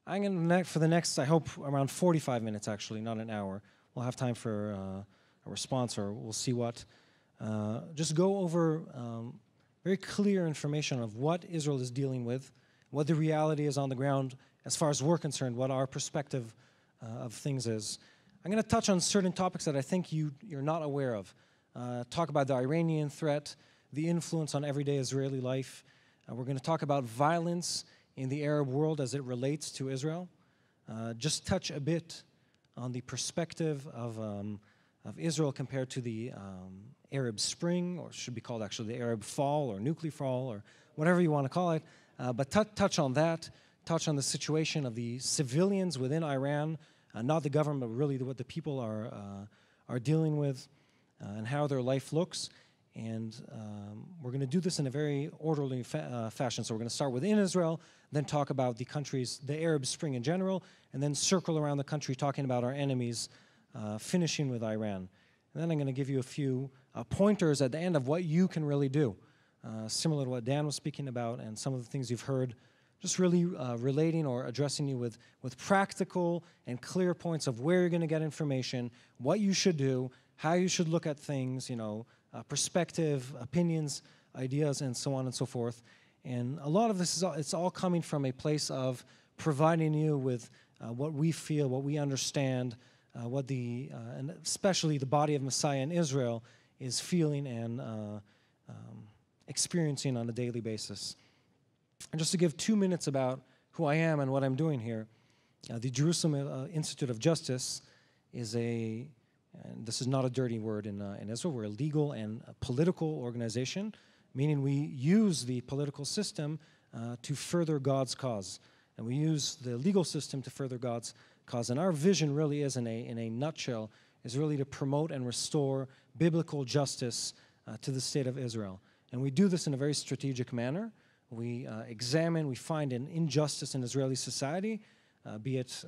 I'm going to, for the next, I hope, around 45 minutes, actually, not an hour. We'll have time for a response, or we'll see what. Just go over very clear information of what Israel is dealing with, what the reality is on the ground as far as we're concerned, what our perspective of things is. I'm going to touch on certain topics that I think you're not aware of. Talk about the Iranian threat, the influence on everyday Israeli life. We're going to talk about violence in the Arab world as it relates to Israel. Just touch a bit on the perspective of Israel compared to the Arab Spring, or should be called actually the Arab Fall or Nuclear Fall, or whatever you want to call it. But touch on that, touch on the situation of the civilians within Iran, not the government, but really what the people are dealing with, and how their life looks. And we're going to do this in a very orderly fashion. So we're going to start within Israel, then talk about the countries, the Arab Spring in general, and then circle around the country talking about our enemies, finishing with Iran. And then I'm going to give you a few pointers at the end of what you can really do, similar to what Dan was speaking about and some of the things you've heard, just really relating or addressing you with practical and clear points of where you're going to get information, what you should do, how you should look at things, perspective, opinions, ideas, and so on and so forth. And a lot of this it's all coming from a place of providing you with what we feel, what we understand, what and especially the body of Messiah in Israel is feeling and experiencing on a daily basis. And just to give 2 minutes about who I am and what I'm doing here, the Jerusalem Institute of Justice is and this is not a dirty word in Israel, we're a legal and a political organization, meaning we use the political system to further God's cause. And we use the legal system to further God's cause. And our vision really is, in a nutshell, is really to promote and restore biblical justice to the state of Israel. And we do this in a very strategic manner. We examine, we find an injustice in Israeli society, be it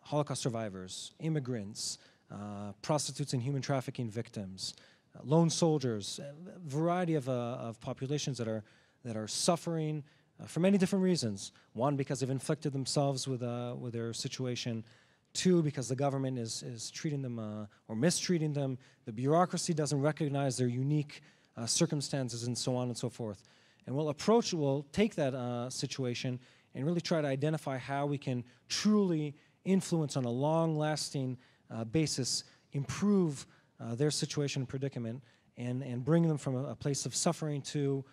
Holocaust survivors, immigrants, prostitutes and human trafficking victims, lone soldiers, a variety of populations that are suffering for many different reasons. One, because they've inflicted themselves with their situation. Two, because the government is treating them or mistreating them. The bureaucracy doesn't recognize their unique circumstances, and so on and so forth. And we'll take that situation and really try to identify how we can truly influence on a long-lasting basis, improve their situation and predicament, and bring them from a place of suffering to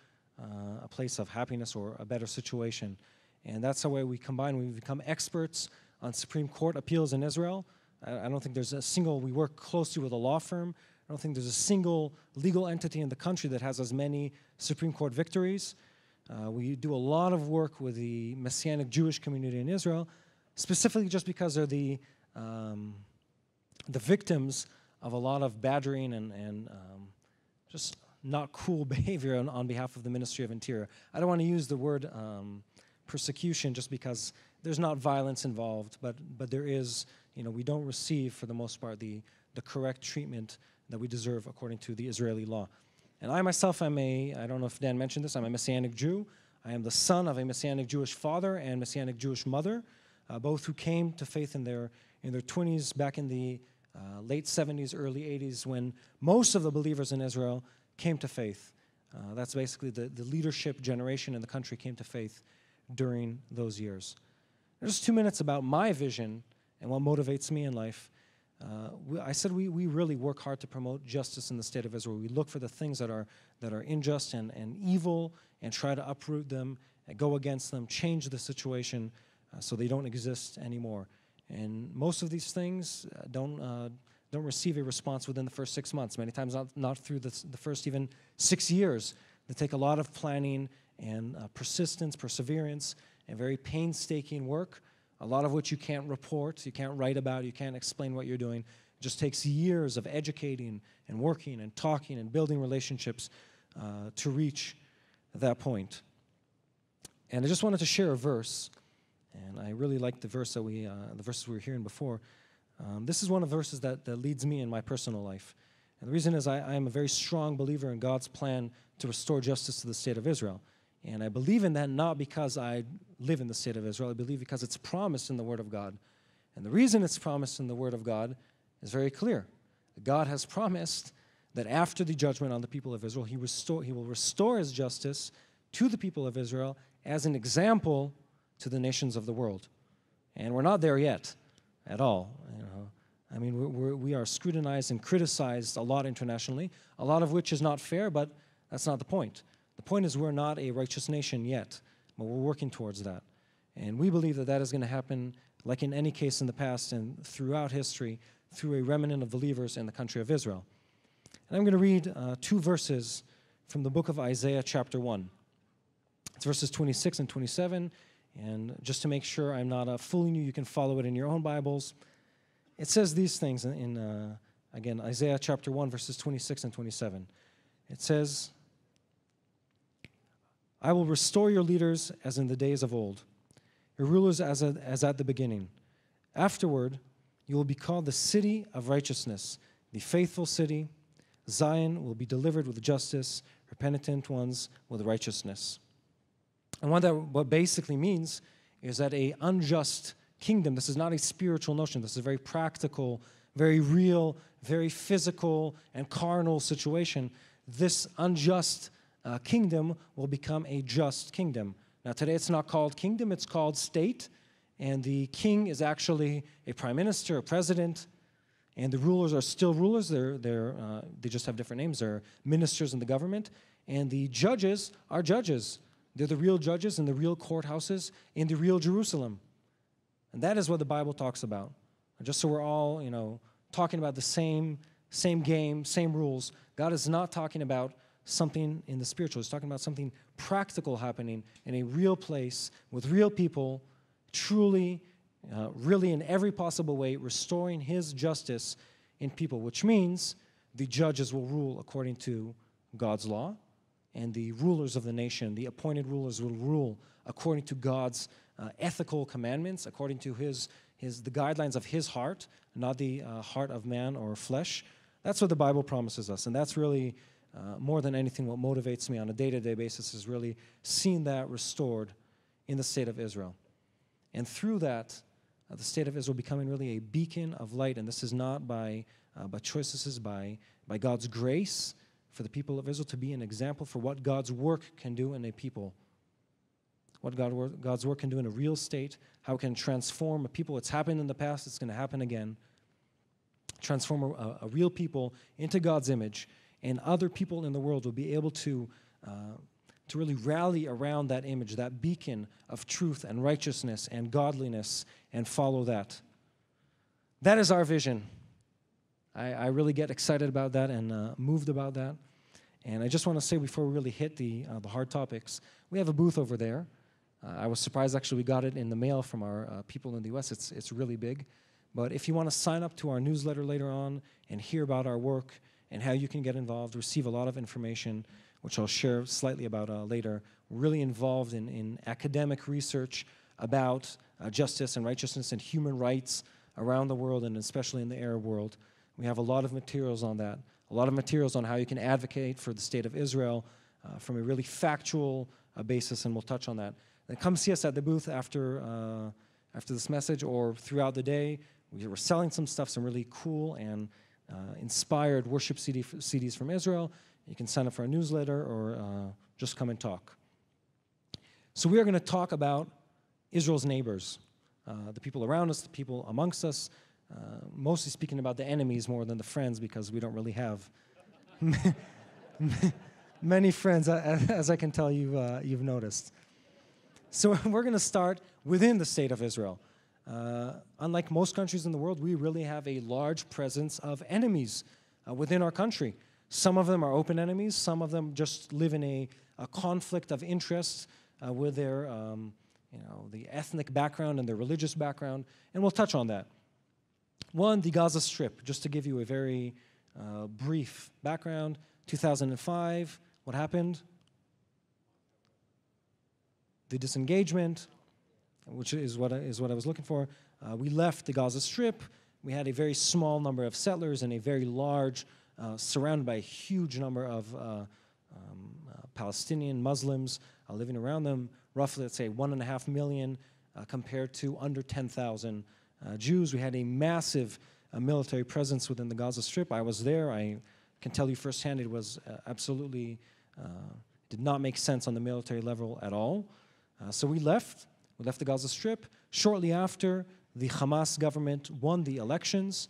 a place of happiness or a better situation. And that's the way we combine. We become experts on Supreme Court appeals in Israel. I don't think there's we work closely with a law firm. I don't think there's a single legal entity in the country that has as many Supreme Court victories. We do a lot of work with the Messianic Jewish community in Israel, specifically just because they're the victims of a lot of badgering and just not cool behavior on behalf of the Ministry of Interior. I don't want to use the word persecution just because there's not violence involved, but there is, we don't receive, for the most part, the correct treatment that we deserve according to the Israeli law. And I myself am I don't know if Dan mentioned this, I'm a Messianic Jew. I am the son of a Messianic Jewish father and Messianic Jewish mother, both who came to faith in their 20s back in the late 70s, early 80s, when most of the believers in Israel came to faith. That's basically the leadership generation in the country came to faith during those years. Just 2 minutes about my vision and what motivates me in life. I said we really work hard to promote justice in the state of Israel. We look for the things that are unjust and evil and try to uproot them and go against them, change the situation so they don't exist anymore. And most of these things don't receive a response within the first 6 months. Many times not through the first even 6 years. They take a lot of planning and persistence, perseverance, and very painstaking work, a lot of which you can't report, you can't write about, you can't explain what you're doing. It just takes years of educating and working and talking and building relationships to reach that point. And I just wanted to share a verse, and I really like the verse that the verses we were hearing before. This is one of the verses that leads me in my personal life. And the reason is I am a very strong believer in God's plan to restore justice to the state of Israel. And I believe in that not because I live in the state of Israel. I believe because it's promised in the Word of God. And the reason it's promised in the Word of God is very clear. God has promised that after the judgment on the people of Israel, He will restore His justice to the people of Israel as an example to the nations of the world. And we're not there yet at all. I mean, we are scrutinized and criticized a lot internationally, a lot of which is not fair, but that's not the point. The point is we're not a righteous nation yet, but we're working towards that. And we believe that that is going to happen, like in any case in the past and throughout history, through a remnant of believers in the country of Israel. And I'm going to read 2 verses from the book of Isaiah chapter 1. It's verses 26 and 27, and just to make sure I'm not fooling you, you can follow it in your own Bibles. It says these things in again, Isaiah chapter 1, verses 26 and 27. It says, I will restore your leaders as in the days of old, your rulers as at the beginning. Afterward, you will be called the city of righteousness, the faithful city. Zion will be delivered with justice, her penitent ones with righteousness. And what basically means is that an unjust kingdom, this is not a spiritual notion, this is a very practical, very real, very physical and carnal situation. This unjust kingdom will become a just kingdom. Now today it's not called kingdom, it's called state, and the king is actually a prime minister, a president, and the rulers are still rulers. They just have different names. They're ministers in the government, and the judges are judges. They're the real judges in the real courthouses in the real Jerusalem. And that is what the Bible talks about. And just so we're all, talking about the same game, same rules, God is not talking about something in the spiritual. He's talking about something practical happening in a real place with real people, truly, really in every possible way, restoring His justice in people, which means the judges will rule according to God's law, and the rulers of the nation, the appointed rulers, will rule according to God's ethical commandments, according to the guidelines of His heart, not the heart of man or flesh. That's what the Bible promises us, and that's really more than anything what motivates me on a day-to-day basis is really seeing that restored in the state of Israel. And through that, the state of Israel becoming really a beacon of light, and this is not by choice, this is by God's grace for the people of Israel to be an example for what God's work can do in a people, what God's work can do in a real state, how it can transform a people. It's happened in the past, it's going to happen again. Transform a real people into God's image, and other people in the world will be able to really rally around that image, that beacon of truth and righteousness and godliness, and follow that. That is our vision. I really get excited about that and moved about that. And I just want to say before we really hit the hard topics, we have a booth over there. I was surprised actually we got it in the mail from our people in the U.S. It's really big. But if you want to sign up to our newsletter later on and hear about our work and how you can get involved, receive a lot of information, which I'll share slightly about later, we're really involved in academic research about justice and righteousness and human rights around the world, and especially in the Arab world. We have a lot of materials on that, a lot of materials on how you can advocate for the state of Israel from a really factual basis, and we'll touch on that. And come see us at the booth after this message or throughout the day. We're selling some stuff, some really cool and inspired worship CDs from Israel. You can sign up for a newsletter or just come and talk. So we are going to talk about Israel's neighbors, the people around us, the people amongst us, mostly speaking about the enemies more than the friends because we don't really have many friends, as I can tell you've noticed. So we're going to start within the state of Israel. Unlike most countries in the world, we really have a large presence of enemies within our country. Some of them are open enemies. Some of them just live in a conflict of interest with their, the ethnic background and their religious background, and we'll touch on that. One, the Gaza Strip, just to give you a very brief background. 2005, what happened? The disengagement, which is what I was looking for. We left the Gaza Strip. We had a very small number of settlers and a very large, surrounded by a huge number of Palestinian Muslims living around them, roughly, let's say, 1.5 million compared to under 10,000 Jews. We had a massive military presence within the Gaza Strip. I was there. I can tell you firsthand it was absolutely, did not make sense on the military level at all. So we left the Gaza Strip. Shortly after, the Hamas government won the elections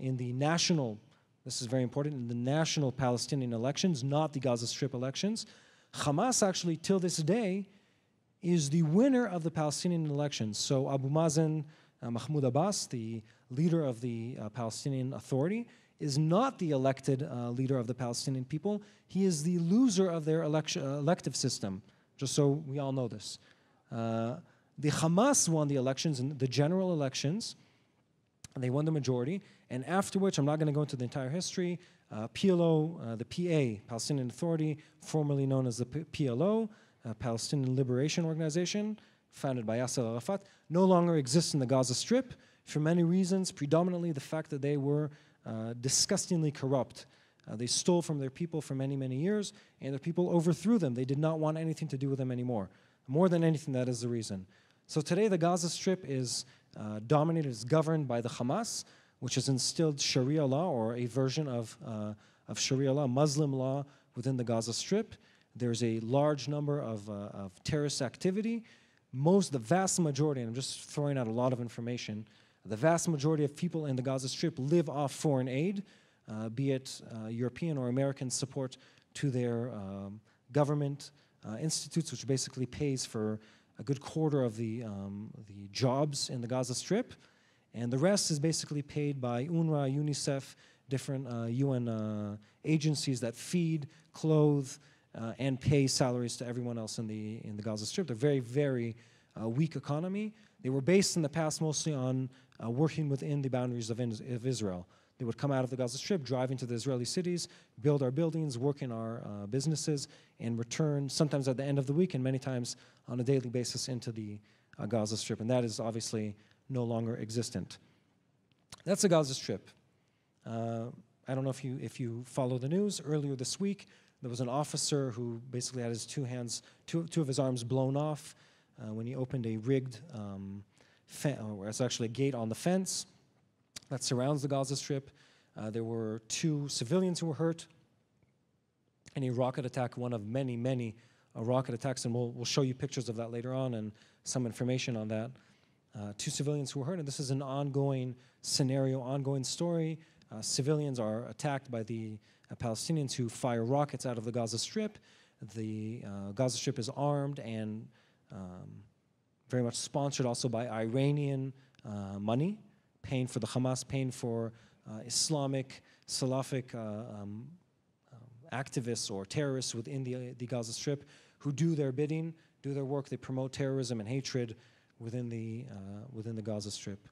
in the national, this is very important, in the national Palestinian elections, not the Gaza Strip elections. Hamas actually, till this day, is the winner of the Palestinian elections. So Abu Mazen, Mahmoud Abbas, the leader of the Palestinian Authority, is not the elected leader of the Palestinian people. He is the loser of their elective system, just so we all know this. The Hamas won the elections, the general elections, and they won the majority. And after which, I'm not going to go into the entire history, PLO, the PA, Palestinian Authority, formerly known as the PLO, Palestinian Liberation Organization, founded by Yasser Arafat, no longer exists in the Gaza Strip for many reasons, predominantly the fact that they were disgustingly corrupt. They stole from their people for many, many years, and their people overthrew them. They did not want anything to do with them anymore. More than anything, that is the reason. So today, the Gaza Strip is dominated, is governed by the Hamas, which has instilled Sharia law, or a version of Sharia law, Muslim law, within the Gaza Strip. There's a large number of terrorist activity. The vast majority, and I'm just throwing out a lot of information, the vast majority of people in the Gaza Strip live off foreign aid, be it European or American support to their government institutes, which basically pays for a good quarter of the jobs in the Gaza Strip. And the rest is basically paid by UNRWA, UNICEF, different UN agencies that feed, clothe, and pay salaries to everyone else in the Gaza Strip. They're very, very weak economy. They were based in the past mostly on working within the boundaries of Israel. They would come out of the Gaza Strip, drive into the Israeli cities, build our buildings, work in our businesses, and return sometimes at the end of the week and many times on a daily basis into the Gaza Strip. And that is obviously no longer existent. That's the Gaza Strip. I don't know if you follow the news. Earlier this week, there was an officer who basically had his two of his arms blown off when he opened a rigged, or it's actually a gate on the fence that surrounds the Gaza Strip. There were 2 civilians who were hurt in a rocket attack, one of many, many rocket attacks, and we'll show you pictures of that later on and some information on that. 2 civilians who were hurt, and this is an ongoing scenario, ongoing story. Civilians are attacked by the Palestinians who fire rockets out of the Gaza Strip. The Gaza Strip is armed and very much sponsored also by Iranian money, paying for the Hamas, paying for Islamic, Salafic activists or terrorists within the Gaza Strip who do their bidding, do their work. They promote terrorism and hatred within the Gaza Strip.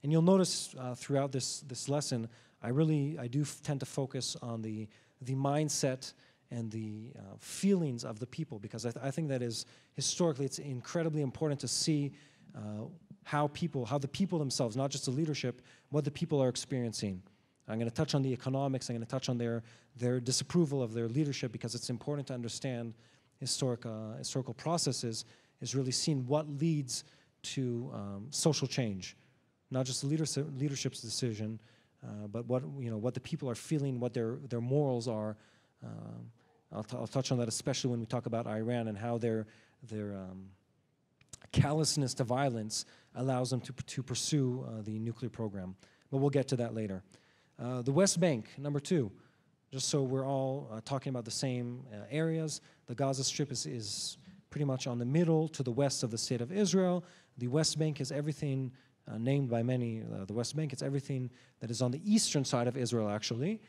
And you'll notice throughout this lesson, I do tend to focus on the mindset and the feelings of the people, because I think that is historically it's incredibly important to see how the people themselves, not just the leadership, what the people are experiencing. I'm going to touch on the economics. I'm going to touch on their disapproval of their leadership, because it's important to understand historical processes, is really seeing what leads to social change, not just the leadership's decision, but what the people are feeling, what their morals are. I'll touch on that, especially when we talk about Iran and how their callousness to violence allows them to pursue the nuclear program. But we'll get to that later. The West Bank, number 2. Just so we're all talking about the same areas, the Gaza Strip is pretty much on the middle to the west of the state of Israel. The West Bank is everything named by many. The West Bank, it's everything that is on the eastern side of Israel, actually.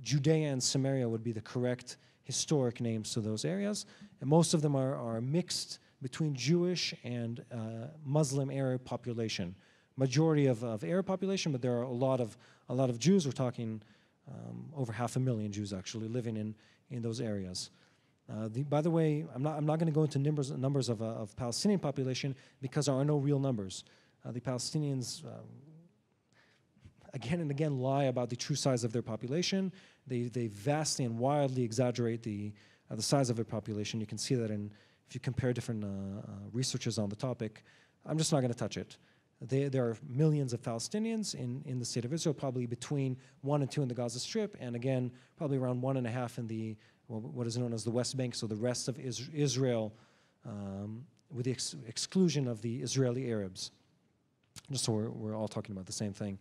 Judea and Samaria would be the correct historic names to those areas. And most of them are mixed between Jewish and Muslim Arab population. Majority of Arab population, but there are a lot of Jews. We're talking over 500,000 Jews actually living in those areas. By the way, I'm not going to go into numbers of Palestinian population, because there are no real numbers. The Palestinians, again and again lie about the true size of their population. They vastly and wildly exaggerate the size of their population. You can see that if you compare different researchers on the topic. I'm just not going to touch it. There are millions of Palestinians in the state of Israel, probably between 1 and 2 in the Gaza Strip, and again, probably around 1.5 in the what is known as the West Bank, so the rest of Israel, with the exclusion of the Israeli Arabs. Just so we're all talking about the same thing.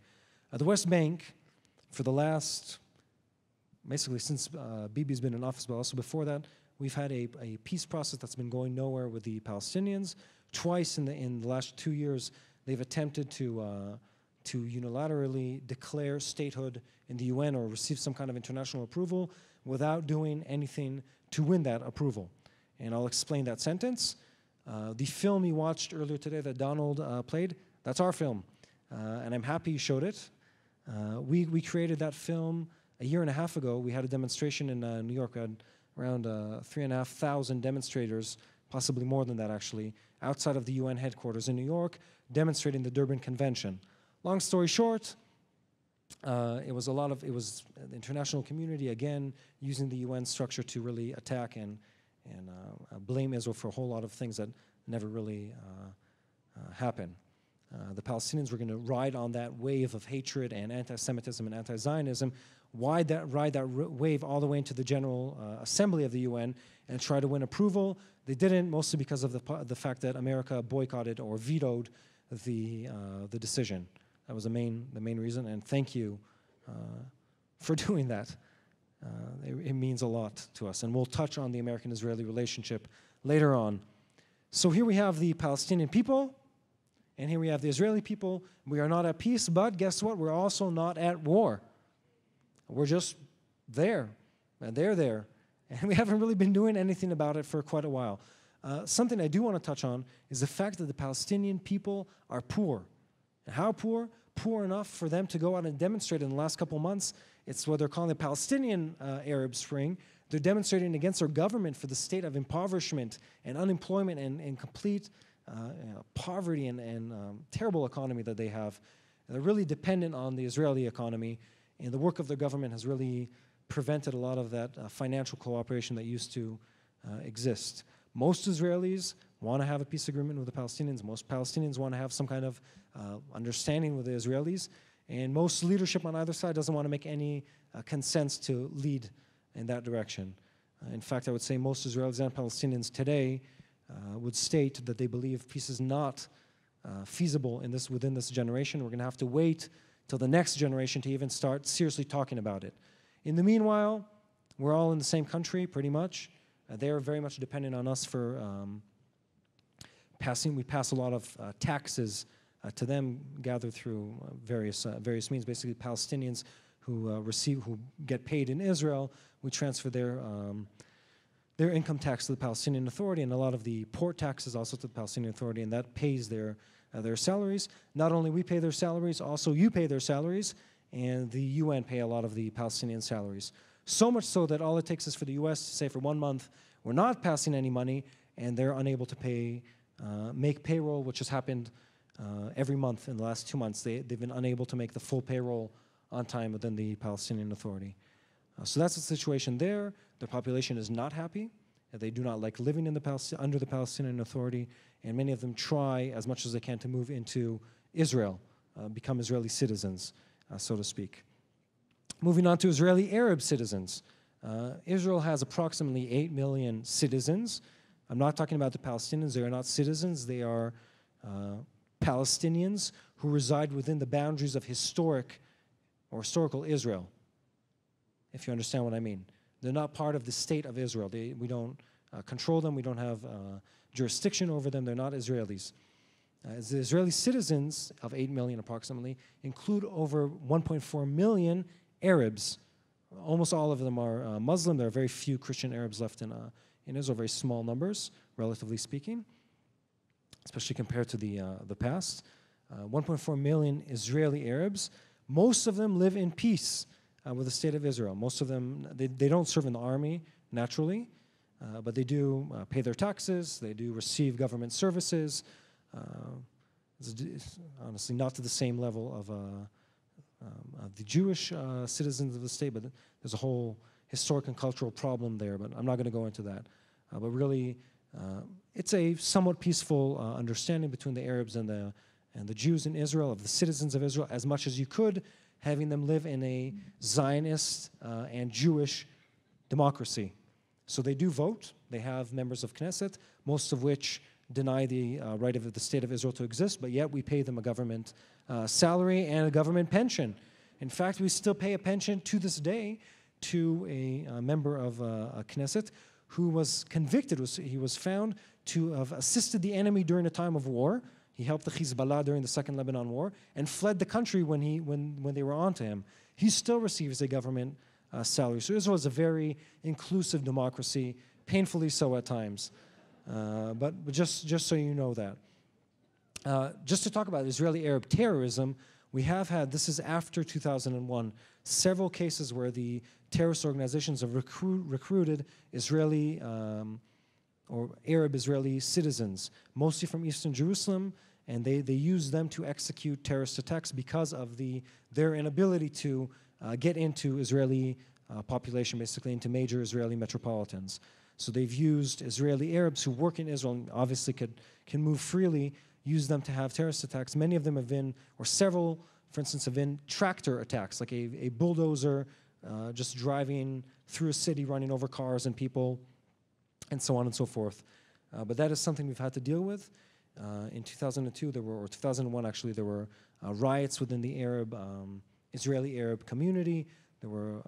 The West Bank, for the last, basically since Bibi's been in office, but also before that, we've had a peace process that's been going nowhere with the Palestinians. Twice in the last 2 years, they've attempted to unilaterally declare statehood in the UN or receive some kind of international approval without doing anything to win that approval. And I'll explain that sentence. The film you watched earlier today that Donald played, that's our film. And I'm happy you showed it. We created that film a year and a half ago. We had a demonstration in New York. We had around 3,500 demonstrators, possibly more than that actually, outside of the UN headquarters in New York, demonstrating the Durban Convention. Long story short, it was the international community, again, using the UN structure to really attack and blame Israel for a whole lot of things that never really happened. The Palestinians were going to ride on that wave of hatred and anti-Semitism and anti-Zionism, ride that wave all the way into the General Assembly of the UN and try to win approval. They didn't, mostly because of the fact that America boycotted or vetoed the decision. That was the main reason, and thank you for doing that. It means a lot to us, and we'll touch on the American-Israeli relationship later on. So here we have the Palestinian people, and here we have the Israeli people. We are not at peace, but guess what? We're also not at war. We're just there, and they're there, and we haven't really been doing anything about it for quite a while. Something I do want to touch on is the fact that the Palestinian people are poor. How poor? Poor enough for them to go out and demonstrate in the last couple months. It's what they're calling the Palestinian Arab Spring. They're demonstrating against their government for the state of impoverishment and unemployment and complete poverty and terrible economy that they have. And they're really dependent on the Israeli economy, and the work of their government has really prevented a lot of that financial cooperation that used to exist. Most Israelis want to have a peace agreement with the Palestinians. Most Palestinians want to have some kind of understanding with the Israelis. And most leadership on either side doesn't want to make any consents to lead in that direction. In fact, I would say most Israelis and Palestinians today would state that they believe peace is not feasible within this generation. We're going to have to wait till the next generation to even start seriously talking about it. In the meanwhile, we're all in the same country, pretty much. They are very much dependent on us for we pass a lot of taxes to them, gathered through various means. Basically, Palestinians who get paid in Israel, we transfer their income tax to the Palestinian Authority, and a lot of the port taxes also to the Palestinian Authority, and that pays their salaries. Not only we pay their salaries, also you pay their salaries, and the UN pay a lot of the Palestinian salaries. So much so that all it takes is for the US to say for 1 month, we're not passing any money, and they're unable to make payroll, which has happened every month in the last 2 months. They've been unable to make the full payroll on time within the Palestinian Authority. So that's the situation there. The population is not happy. They do not like living under the Palestinian Authority, and many of them try as much as they can to move into Israel, become Israeli citizens, so to speak. Moving on to Israeli Arab citizens. Israel has approximately 8 million citizens. I'm not talking about the Palestinians. They are not citizens. They are Palestinians who reside within the boundaries of historical Israel, if you understand what I mean. They're not part of the state of Israel. We don't control them. We don't have jurisdiction over them. They're not Israelis. The Israeli citizens of 8 million approximately include over 1.4 million Arabs. Almost all of them are Muslim. There are very few Christian Arabs left in Israel, very small numbers, relatively speaking, especially compared to the past. 1.4 million Israeli Arabs. Most of them live in peace with the state of Israel. Most of them, they don't serve in the army, naturally, but they do pay their taxes, they do receive government services, honestly not to the same level the Jewish citizens of the state, but there's a whole historic and cultural problem there, but I'm not going to go into that. But really, it's a somewhat peaceful understanding between the Arabs and the Jews in Israel, of the citizens of Israel, as much as you could, having them live in a Zionist and Jewish democracy. So they do vote. They have members of Knesset, most of which deny the right of the state of Israel to exist, but yet we pay them a government salary and a government pension. In fact, we still pay a pension to this day to a member of Knesset who was convicted. He was found to have assisted the enemy during a time of war. He helped the Hezbollah during the Second Lebanon War and fled the country when they were onto him. He still receives a government salary. So Israel is a very inclusive democracy, painfully so at times. But just so you know that. Just to talk about Israeli-Arab terrorism, we have had, this is after 2001, several cases where the terrorist organizations have recruited Israeli or Arab-Israeli citizens, mostly from Eastern Jerusalem, and they use them to execute terrorist attacks because of their inability to get into Israeli population, basically into major Israeli metropolitans. So they've used Israeli Arabs who work in Israel and obviously can move freely, use them to have terrorist attacks. Many of them have been, or several, for instance, have been tractor attacks, like a bulldozer just driving through a city, running over cars and people, and so on and so forth. But that is something we've had to deal with. In 2002, or 2001 actually, there were riots within the Israeli Arab community. There were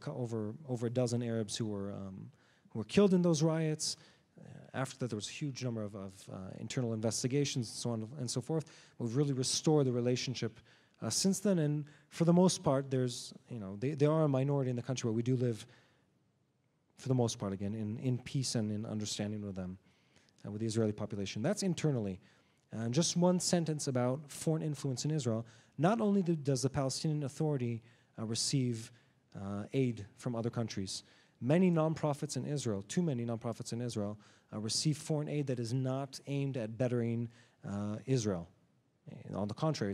over a dozen Arabs who were killed in those riots. After that, there was a huge number of internal investigations and so on and so forth. We've really restored the relationship since then, and for the most part, they are a minority in the country where we do live, for the most part, again, in peace and in understanding with them, with the Israeli population. That's internally. And just one sentence about foreign influence in Israel. Not only does the Palestinian Authority receive aid from other countries, many nonprofits in Israel, too many nonprofits in Israel, receive foreign aid that is not aimed at bettering Israel. And on the contrary,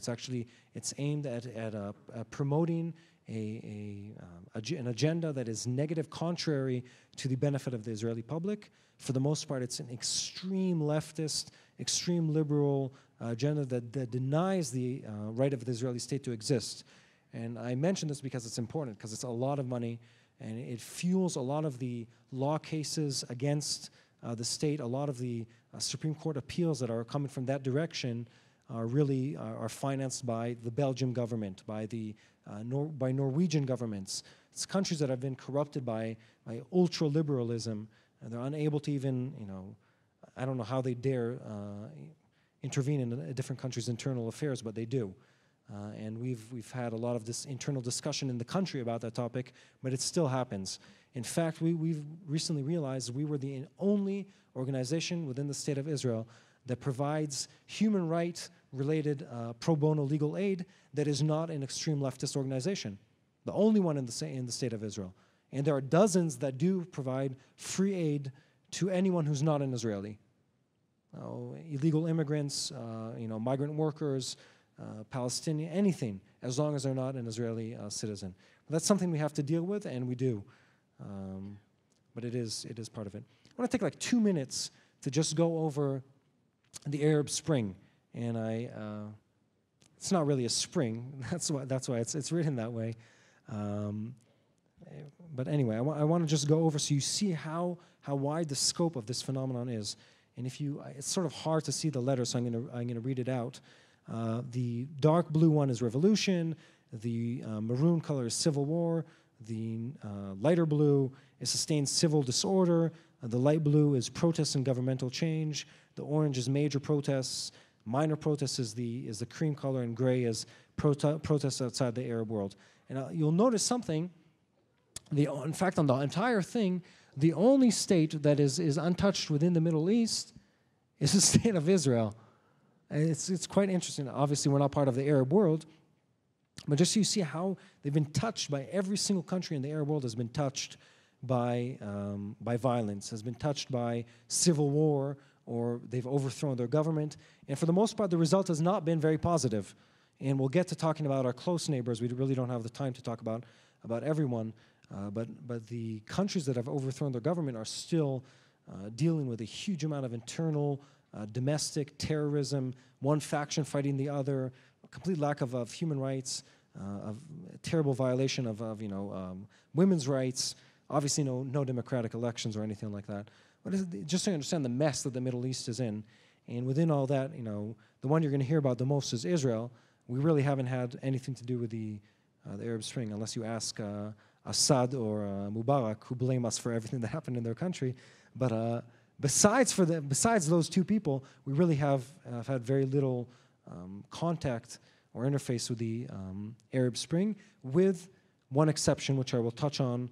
it's aimed at promoting an agenda that is negative, contrary to the benefit of the Israeli public. For the most part, it's an extreme leftist, extreme liberal agenda that denies the right of the Israeli state to exist. And I mention this because it's important, because it's a lot of money, and it fuels a lot of the law cases against the state. A lot of the Supreme Court appeals that are coming from that direction are financed by the Belgian government, by Norwegian governments. It's countries that have been corrupted by ultra-liberalism, and they're unable to even, I don't know how they dare intervene in a different country's internal affairs, but they do. And we've had a lot of this internal discussion in the country about that topic, but it still happens. In fact, we've recently realized we were the only organization within the state of Israel that provides human rights-related pro bono legal aid that is not an extreme leftist organization. The only one in the state of Israel. And there are dozens that do provide free aid to anyone who's not an Israeli. Illegal immigrants, migrant workers, Palestinian, anything, as long as they're not an Israeli citizen. But that's something we have to deal with, and we do. But it is part of it. I want to take like 2 minutes to just go over the Arab Spring, and it's not really a spring. That's why it's written that way. But anyway, I want to just go over so you see how wide the scope of this phenomenon is. And it's sort of hard to see the letters, so I'm gonna read it out. The dark blue one is revolution. The maroon color is civil war. The lighter blue is sustained civil disorder. The light blue is protests and governmental change. The orange is major protests. Minor protests is the cream color, and gray is protests outside the Arab world. And you'll notice something. In fact, on the entire thing, the only state that is untouched within the Middle East is the state of Israel. And it's quite interesting. Obviously, we're not part of the Arab world, but just so you see how they've been touched by every single country in the Arab world has been touched by violence, has been touched by civil war, or they've overthrown their government. And for the most part, the result has not been very positive. And we'll get to talking about our close neighbors. We really don't have the time to talk about everyone. But the countries that have overthrown their government are still dealing with a huge amount of internal domestic terrorism, one faction fighting the other, a complete lack of human rights, of terrible violation of women's rights, obviously no democratic elections or anything like that. But just so you understand the mess that the Middle East is in, and within all that, the one you're going to hear about the most is Israel. We really haven't had anything to do with the Arab Spring, unless you ask Assad or Mubarak, who blame us for everything that happened in their country. But besides those two people, we really have had very little contact or interface with the Arab Spring, with one exception, which I will touch on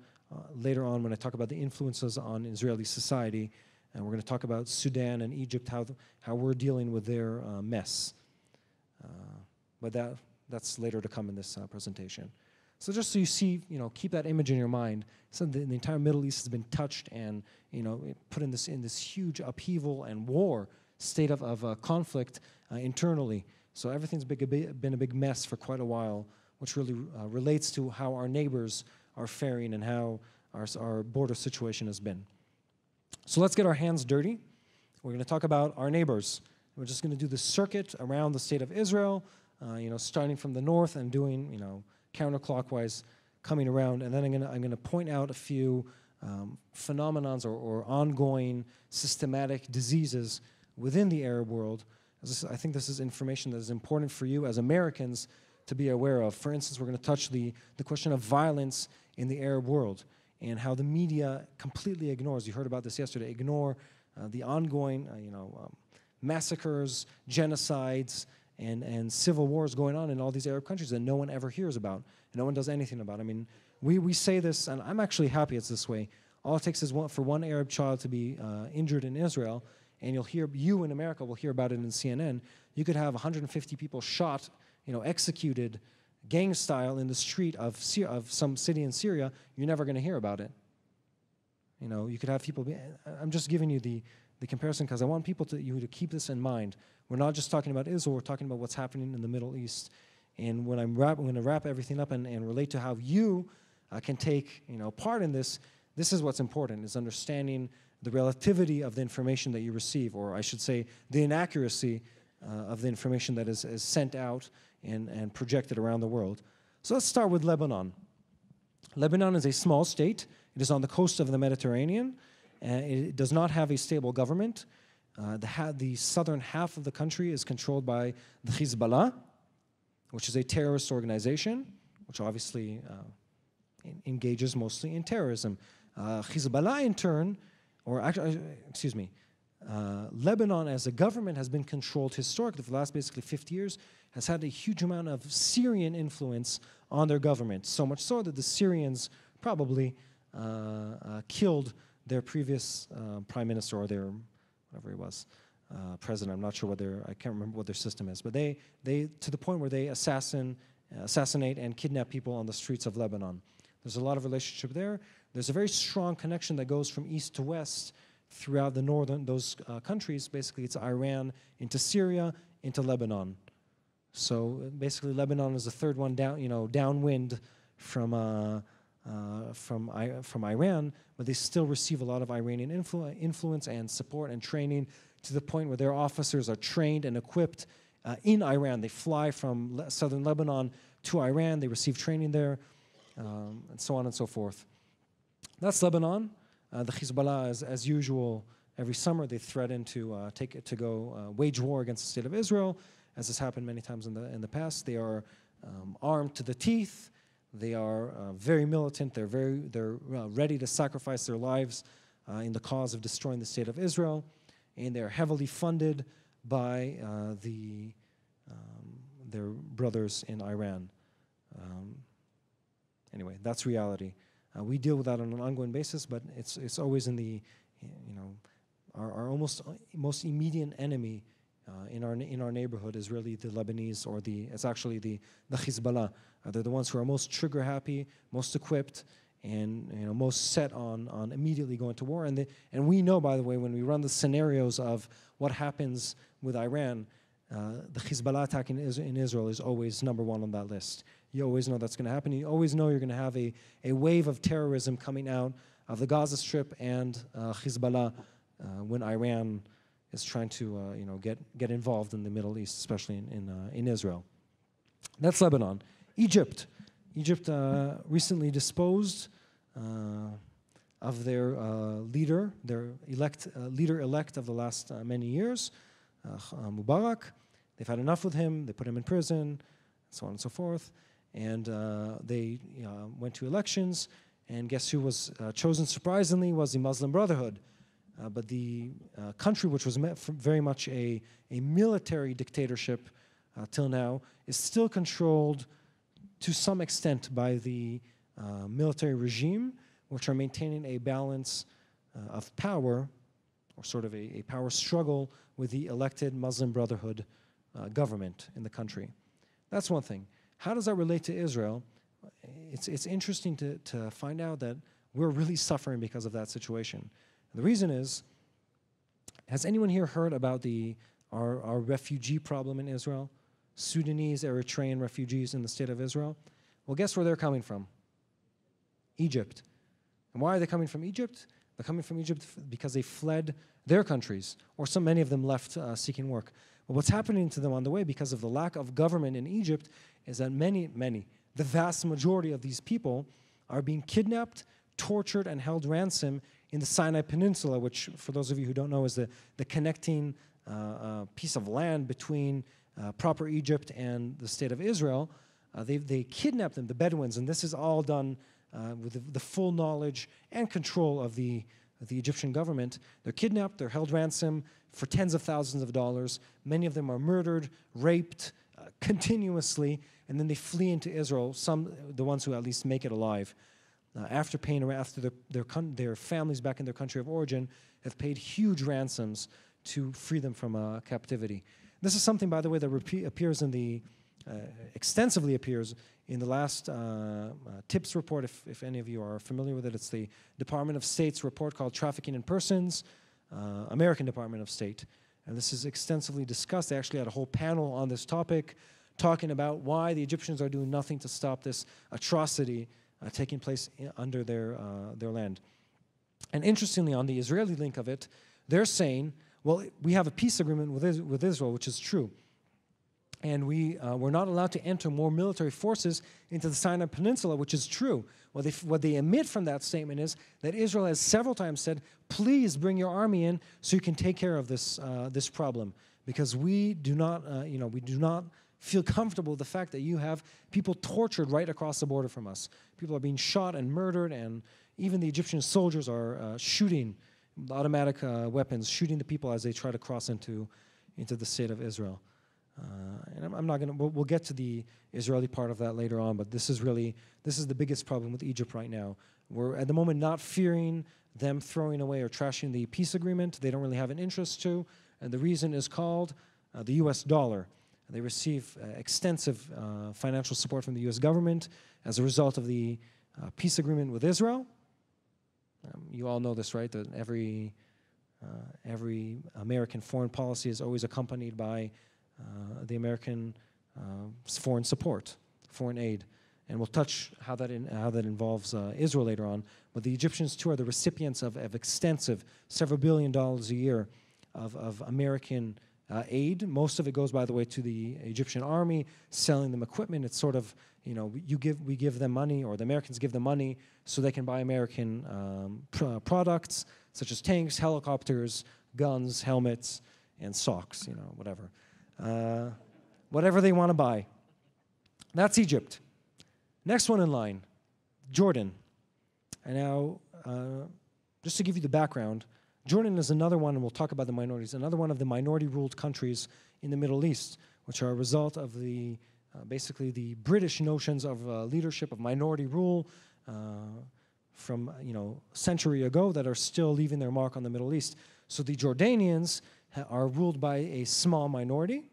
later on when I talk about the influences on Israeli society. And we're going to talk about Sudan and Egypt, how we're dealing with their mess. But that's later to come in this presentation. So just so you see, keep that image in your mind. So the entire Middle East has been touched and, put in this huge upheaval and war state of conflict internally. So everything's been a big mess for quite a while, which really relates to how our neighbors are faring and how our border situation has been. So let's get our hands dirty. We're going to talk about our neighbors. We're just going to do the circuit around the state of Israel, starting from the north and doing, counterclockwise, coming around, and then I'm going to point out a few phenomenons or ongoing systematic diseases within the Arab world. I think this is information that is important for you as Americans to be aware of. For instance, we're going to touch the question of violence in the Arab world and how the media completely ignores, you heard about this yesterday, ignore the ongoing massacres, genocides, and civil wars going on in all these Arab countries that no one ever hears about, and no one does anything about. I mean, we say this, and I'm actually happy it's this way. All it takes is for one Arab child to be injured in Israel, and you in America will hear about it in CNN. You could have 150 people shot, executed, gang style in the street of some city in Syria. You're never going to hear about it. You could have people. I'm just giving you the comparison because I want people to keep this in mind. We're not just talking about Israel. We're talking about what's happening in the Middle East. And when I'm going to wrap everything up and relate to how you can take part in this. This is what's important: is understanding the relativity of the information that you receive, or I should say, the inaccuracy of the information that is sent out and projected around the world. So let's start with Lebanon. Lebanon is a small state. It is on the coast of the Mediterranean. It does not have a stable government. The southern half of the country is controlled by the Hezbollah, which is a terrorist organization, which obviously engages mostly in terrorism. Hezbollah, in turn, Lebanon as a government has been controlled historically for the last basically 50 years, has had a huge amount of Syrian influence on their government, so much so that the Syrians probably killed their previous prime minister, or their, whatever he was, president. I'm not sure I can't remember what their system is, but they to the point where they assassinate and kidnap people on the streets of Lebanon. There's a lot of relationship there. There's a very strong connection that goes from east to west throughout those countries. Basically, it's Iran into Syria into Lebanon. So basically, Lebanon is the third one downwind from Iran, but they still receive a lot of Iranian influence and support and training, to the point where their officers are trained and equipped in Iran. They fly from southern Lebanon to Iran. They receive training there, and so on and so forth. That's Lebanon. The Hezbollah, as usual, every summer they threaten to wage war against the state of Israel, as has happened many times in the past. They are armed to the teeth. They are very militant. They're ready to sacrifice their lives in the cause of destroying the state of Israel, and they're heavily funded by their brothers in Iran. Anyway, that's reality. We deal with that on an ongoing basis, but it's always in the, our almost most immediate enemy in our neighborhood is really the Lebanese, or it's actually the Hezbollah. They're the ones who are most trigger happy, most equipped, and most set on immediately going to war. And we know, by the way, when we run the scenarios of what happens with Iran, the Hezbollah attack in Israel is always number one on that list. You always know that's going to happen. You always know you're going to have a wave of terrorism coming out of the Gaza Strip and Hezbollah when Iran is trying to get involved in the Middle East, especially in Israel. That's Lebanon. Egypt recently disposed of their leader, their leader-elect of the last many years, Mubarak. They've had enough with him. They put him in prison, so on and so forth. And they went to elections, and guess who was chosen surprisingly was the Muslim Brotherhood. But the country, which was very much a military dictatorship till now, is still controlled to some extent by the military regime, which are maintaining a balance of power, or sort of a power struggle with the elected Muslim Brotherhood government in the country. That's one thing. How does that relate to Israel? It's interesting to find out that we're really suffering because of that situation. And the reason is, has anyone here heard about our refugee problem in Israel? Sudanese, Eritrean refugees in the state of Israel? Well, guess where they're coming from? Egypt. And why are they coming from Egypt? They're coming from Egypt because they fled their countries, or many of them left seeking work. But what's happening to them on the way, because of the lack of government in Egypt, is that the vast majority of these people are being kidnapped, tortured, and held ransom in the Sinai Peninsula, which, for those of you who don't know, is the connecting piece of land between proper Egypt and the state of Israel. They kidnap them, the Bedouins, and this is all done with the full knowledge and control of the Egyptian government. They're kidnapped, they're held ransom for tens of thousands of dollars. Many of them are murdered, raped continuously, and then they flee into Israel, the ones who at least make it alive. After their families back in their country of origin have paid huge ransoms to free them from captivity. This is something, by the way, that appears extensively appears in the last TIPS report, if any of you are familiar with it. It's the Department of State's report called Trafficking in Persons, American Department of State. And this is extensively discussed. They actually had a whole panel on this topic talking about why the Egyptians are doing nothing to stop this atrocity taking place under their land. And interestingly, on the Israeli link of it, they're saying, well, we have a peace agreement with Israel, which is true. And we're not allowed to enter more military forces into the Sinai Peninsula, which is true. What they omit from that statement is that Israel has several times said, please bring your army in so you can take care of this problem. Because we do not feel comfortable with the fact that you have people tortured right across the border from us. People are being shot and murdered, and even the Egyptian soldiers are shooting automatic weapons, shooting the people as they try to cross into the state of Israel. And I'm not going to, we'll get to the Israeli part of that later on, but this is the biggest problem with Egypt right now. We're at the moment not fearing them throwing away or trashing the peace agreement. They don't really have an interest to, and the reason is called the US dollar. They receive extensive financial support from the US government as a result of the peace agreement with Israel. You all know this, right? That every American foreign policy is always accompanied by the American foreign support, foreign aid, and we'll touch how that involves Israel later on. But the Egyptians too are the recipients of extensive, several $1 billion a year of American aid. Most of it goes, by the way, to the Egyptian army, selling them equipment. It's sort of, we give them money, or the Americans give them money so they can buy American products such as tanks, helicopters, guns, helmets, and socks. Whatever. Whatever they want to buy. That's Egypt. Next one in line, Jordan. And now, just to give you the background, Jordan is another one, and we'll talk about the minorities, another one of the minority-ruled countries in the Middle East, which are a result of basically the British notions of leadership, of minority rule from a century ago that are still leaving their mark on the Middle East. So the Jordanians are ruled by a small minority.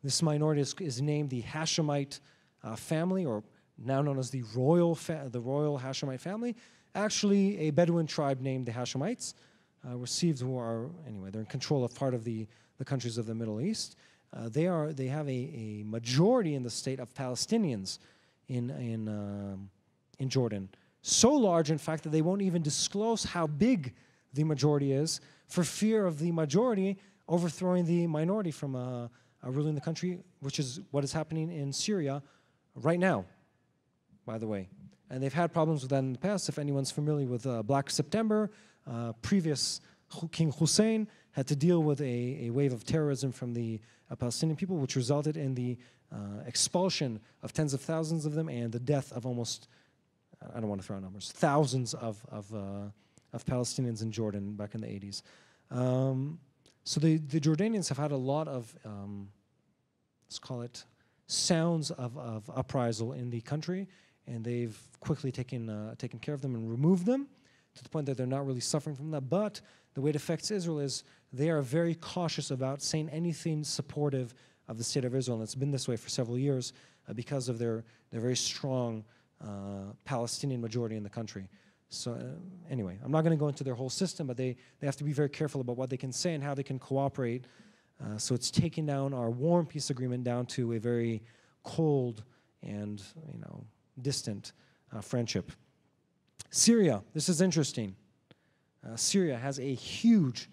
This minority is named the Hashemite family, or now known as the royal Hashemite family. Actually, a Bedouin tribe named the Hashemites, they're in control of part of the countries of the Middle East. they have a majority in the state of Palestinians in Jordan. So large, in fact, that they won't even disclose how big the majority is for fear of the majority overthrowing the minority from ruling the country, which is what is happening in Syria right now, by the way. And they've had problems with that in the past. If anyone's familiar with Black September, previous King Hussein had to deal with a wave of terrorism from the Palestinian people, which resulted in the expulsion of tens of thousands of them and the death of almost, I don't want to throw out numbers, thousands of Palestinians in Jordan back in the 80s. So the Jordanians have had a lot of, let's call it, sounds of uprisal in the country, and they've quickly taken care of them and removed them to the point that they're not really suffering from that. But the way it affects Israel is they are very cautious about saying anything supportive of the state of Israel, and it's been this way for several years because of their very strong Palestinian majority in the country. So anyway, I'm not going to go into their whole system, but they have to be very careful about what they can say and how they can cooperate. So it's taking down our warm peace agreement down to a very cold and distant friendship. Syria, this is interesting. Syria has a huge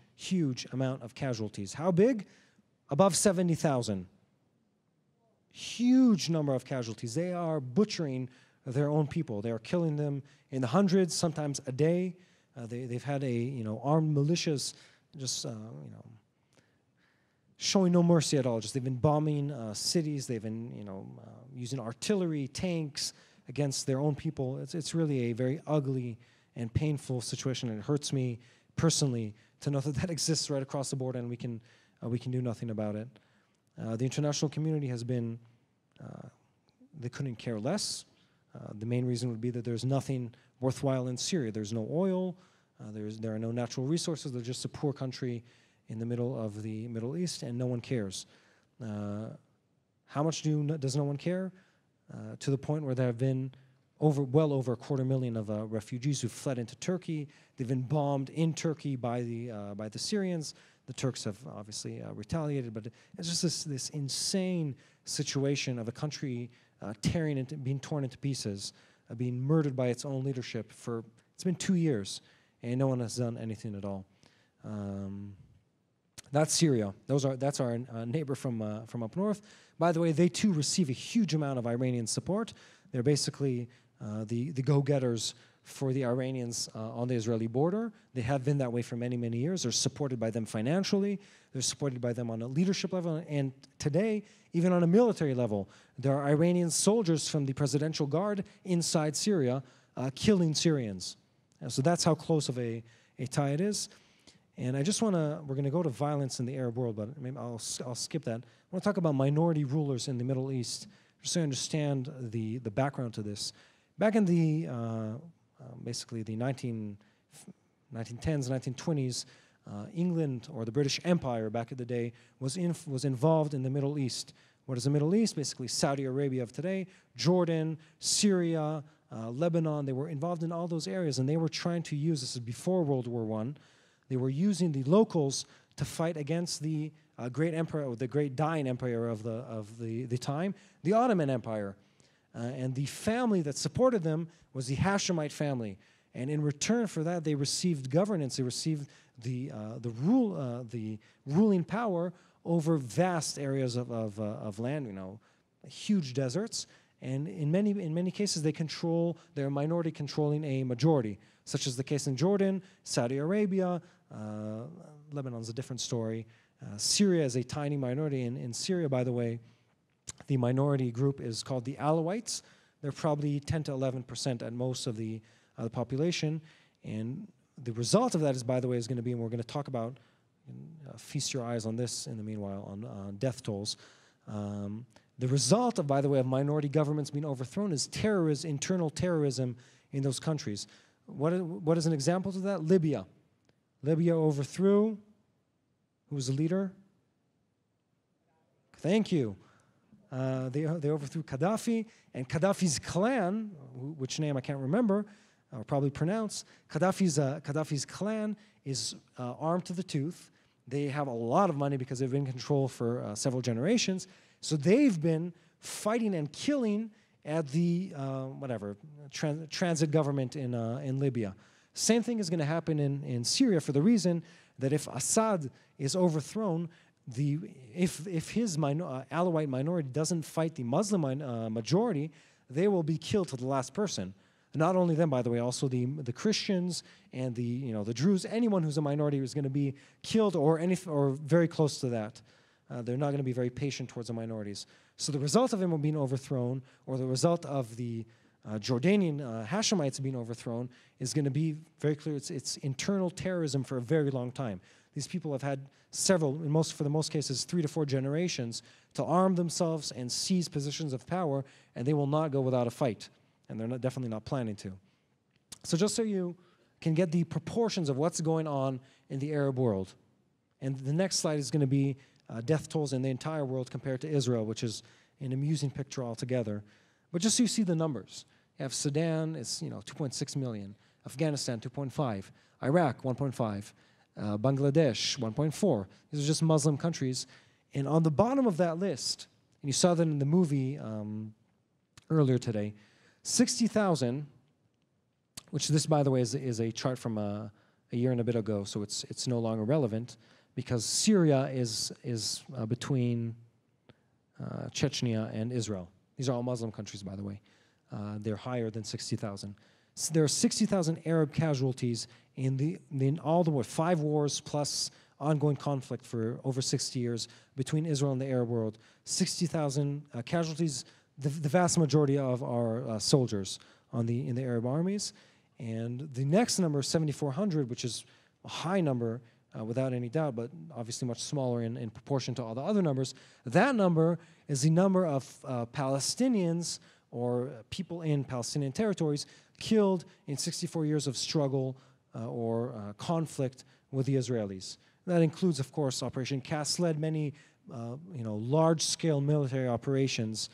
amount of casualties. How big? Above 70,000. Huge number of casualties. They are butchering their own people. They are killing them in the hundreds, sometimes a day. They've had armed militias just showing no mercy at all. Just they've been bombing cities. They've been using artillery, tanks against their own people. It's really a very ugly and painful situation, and it hurts me personally to know that exists right across the border, and we can do nothing about it. The international community has been, they couldn't care less. The main reason would be that there's nothing worthwhile in Syria. There's no oil, there are no natural resources. They're just a poor country in the middle of the Middle East, and no one cares. How much does no one care? To the point where there have been well over 250,000 of refugees who fled into Turkey. They've been bombed in Turkey by the Syrians. The Turks have obviously retaliated, but it's just this insane situation of a country being torn into pieces, being murdered by its own leadership it's been 2 years, and no one has done anything at all. That's Syria. That's our neighbor from up north. By the way, they too receive a huge amount of Iranian support. They're basically the go-getters for the Iranians on the Israeli border. They have been that way for many, many years. They're supported by them financially. They're supported by them on a leadership level. And today, even on a military level, there are Iranian soldiers from the Presidential Guard inside Syria killing Syrians. So that's how close of a tie it is. And we're going to go to violence in the Arab world, but maybe I'll skip that. I want to talk about minority rulers in the Middle East, just so you understand the background to this. Back in the basically the 1910s, 1920s, England, or the British Empire back in the day, was involved in the Middle East. What is the Middle East? Basically Saudi Arabia of today, Jordan, Syria, Lebanon. They were involved in all those areas, and they were trying to use, this is before World War I, they were using the locals to fight against the great empire, or the great dying empire of the time, the Ottoman Empire. And the family that supported them was the Hashemite family. And in return for that, they received governance. They received the ruling power over vast areas of land, huge deserts. And in many cases, they're minority controlling a majority, such as the case in Jordan, Saudi Arabia. Lebanon's a different story. Syria is a tiny minority. In Syria, by the way, the minority group is called the Alawites. They're probably 10 to 11% at most of the population. And the result of that is, by the way, is going to be, and we're going to talk about, feast your eyes on this in the meanwhile, on death tolls. The result of, by the way, of minority governments being overthrown is internal terrorism in those countries. What is an example to that? Libya. Libya overthrew. Who was the leader? Thank you. They overthrew Gaddafi, and Gaddafi's clan, which name I can't remember, or probably pronounce, Gaddafi's clan is armed to the tooth, They have a lot of money because they've been in control for several generations. So they've been fighting and killing at the transit government in Libya. Same thing is going to happen in Syria for the reason that if Assad is overthrown, if his Alawite minority doesn't fight the Muslim majority, they will be killed to the last person. Not only them, by the way, also the Christians and the Druze. Anyone who's a minority is going to be killed or very close to that. They're not going to be very patient towards the minorities. So the result of them being overthrown, or the result of the Jordanian Hashemites being overthrown, is going to be very clear. It's internal terrorism for a very long time. These people have had several, for the most cases, 3 to 4 generations to arm themselves and seize positions of power, and they will not go without a fight. And they're definitely not planning to. So just so you can get the proportions of what's going on in the Arab world. And the next slide is going to be death tolls in the entire world compared to Israel, which is an amusing picture altogether. But just so you see the numbers. You have Sudan, it's 2.6 million. Afghanistan, 2.5. Iraq, 1.5. Bangladesh, 1.4. These are just Muslim countries. And on the bottom of that list, and you saw that in the movie earlier today, 60,000, which this, by the way, is a chart from a year and a bit ago, so it's no longer relevant, because Syria is between Chechnya and Israel. These are all Muslim countries, by the way. They're higher than 60,000. So there are 60,000 Arab casualties in all the 5 wars plus ongoing conflict for over 60 years between Israel and the Arab world. 60,000 casualties. The vast majority of our soldiers in the Arab armies. And the next number, 7,400, which is a high number without any doubt, but obviously much smaller in proportion to all the other numbers. That number is the number of Palestinians or people in Palestinian territories killed in 64 years of struggle or conflict with the Israelis. That includes, of course, Operation Cast led many large-scale military operations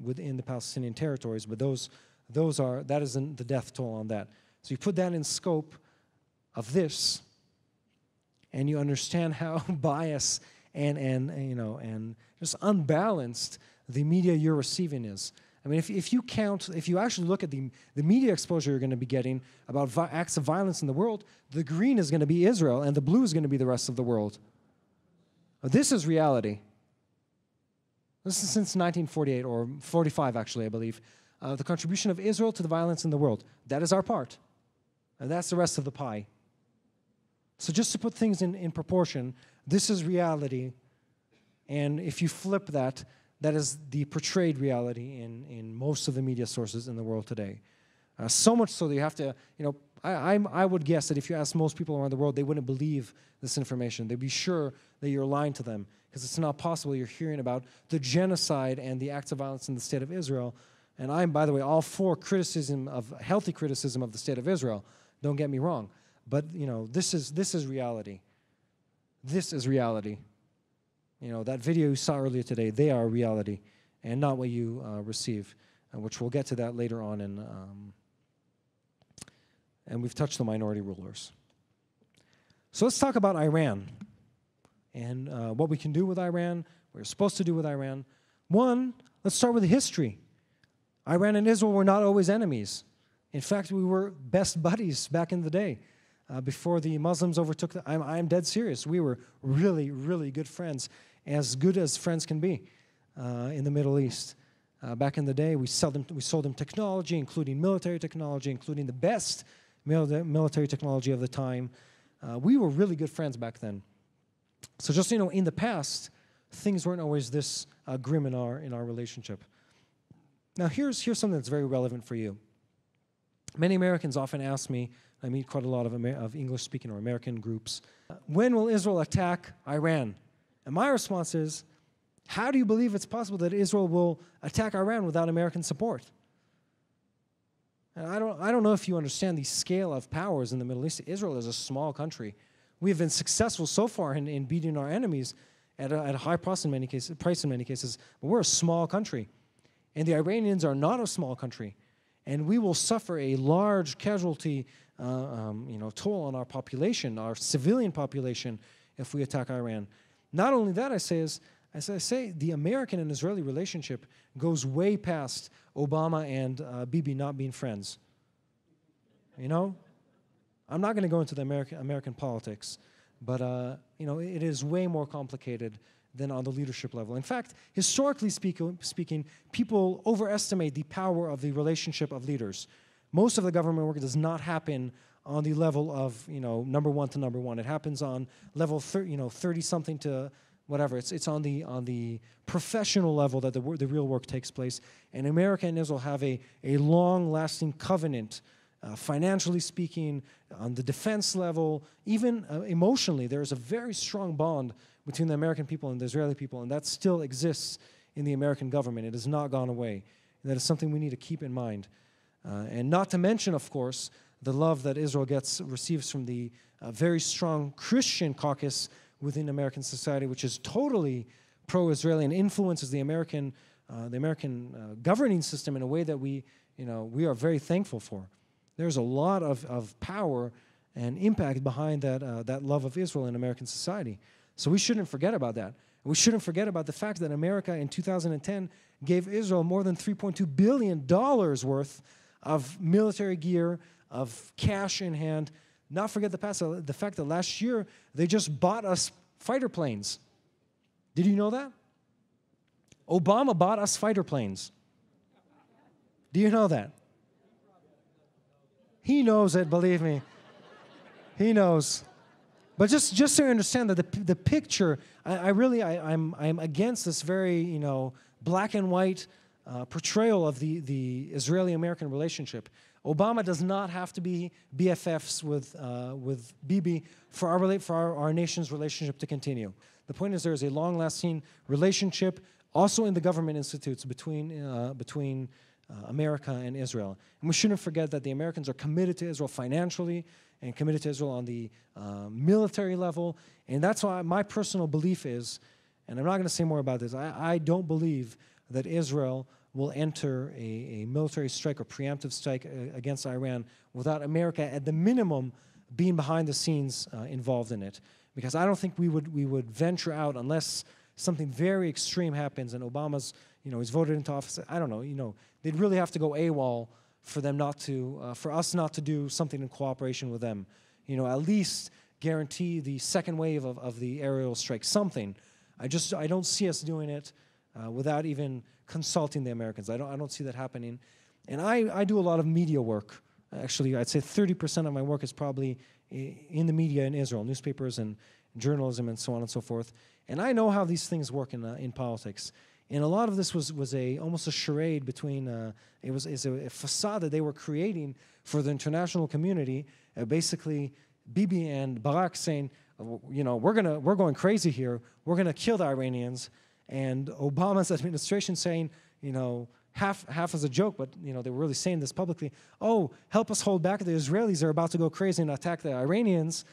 within the Palestinian territories, but that isn't the death toll on that. So you put that in scope of this, and you understand how biased and just unbalanced the media you're receiving is. I mean, if you actually look at the media exposure you're going to be getting about acts of violence in the world, the green is going to be Israel, and the blue is going to be the rest of the world. This is reality. This is since 1948, or 45 actually, I believe. The contribution of Israel to the violence in the world. That is our part. And that's the rest of the pie. So just to put things in proportion, this is reality. And if you flip that, that is the portrayed reality in most of the media sources in the world today. So much so that you have to, I would guess that if you ask most people around the world, they wouldn't believe this information. They'd be sure that you're lying to them, because it's not possible you're hearing about the genocide and the acts of violence in the state of Israel. And I'm, by the way, all for healthy criticism of the state of Israel. Don't get me wrong. But, this is reality. This is reality. That video you saw earlier today, they are reality, and not what you receive, which we'll get to that later on. And we've touched the minority rulers. So let's talk about Iran and what we can do with Iran, what we're supposed to do with Iran. One, let's start with the history. Iran and Israel were not always enemies. In fact, we were best buddies back in the day. Before the Muslims overtook I'm dead serious. We were really, really good friends, as good as friends can be in the Middle East. Back in the day, we sold them technology, including military technology, including the best military technology of the time. We were really good friends back then. So just, in the past, things weren't always this grim in our relationship. Now, here's something that's very relevant for you. Many Americans often ask me, I meet quite a lot of English-speaking or American groups, when will Israel attack Iran? And my response is, how do you believe it's possible that Israel will attack Iran without American support? And I don't know if you understand the scale of powers in the Middle East. Israel is a small country. We have been successful so far in beating our enemies at a high price in many cases, but we're a small country. And the Iranians are not a small country. And we will suffer a large casualty toll on our population, our civilian population, if we attack Iran. Not only that, I say the American and Israeli relationship goes way past Obama and Bibi not being friends. You know? I'm not going to go into the American politics, but it is way more complicated than on the leadership level. In fact, historically speaking, people overestimate the power of the relationship of leaders. Most of the government work does not happen on the level of number one to number one. It happens on level 30 something to whatever. It's on the professional level that the real work takes place. And America and Israel have a long-lasting covenant. Financially speaking, on the defense level, even emotionally, there is a very strong bond between the American people and the Israeli people, and that still exists in the American government. It has not gone away. And that is something we need to keep in mind. And not to mention, of course, the love that Israel receives from the very strong Christian caucus within American society, which is totally pro-Israeli and influences the American governing system in a way that we are very thankful for. There's a lot of power and impact behind that love of Israel in American society. So we shouldn't forget about that. We shouldn't forget about the fact that America in 2010 gave Israel more than $3.2 billion worth of military gear, of cash in hand. Not forget the fact that last year they just bought us fighter planes. Did you know that? Obama bought us fighter planes. Do you know that? He knows it, believe me. He knows. But just so you understand that the picture, I'm against this very black and white portrayal of the Israeli-American relationship. Obama does not have to be BFFs with Bibi for our nation's relationship to continue. The point is there is a long-lasting relationship also in the government institutes between America and Israel. And we shouldn't forget that the Americans are committed to Israel financially and committed to Israel on the military level. And that's why my personal belief is, and I'm not going to say more about this, I don't believe that Israel will enter a military strike or preemptive strike against Iran without America, at the minimum, being behind the scenes involved in it. Because I don't think we would venture out unless something very extreme happens and Obama's, he's voted into office. I don't know, they'd really have to go AWOL for them for us not to do something in cooperation with them. At least guarantee the second wave of the aerial strike, something. I don't see us doing it without even consulting the Americans. I don't see that happening. And I do a lot of media work. Actually, I'd say 30% of my work is probably in the media in Israel, newspapers and journalism and so on and so forth. And I know how these things work in politics. And a lot of this was almost a charade between, it was a facade that they were creating for the international community. Basically, Bibi and Barak saying, we're going crazy here. We're going to kill the Iranians. And Obama's administration saying, half as a joke, but they were really saying this publicly. Oh, help us hold back. The Israelis are about to go crazy and attack the Iranians.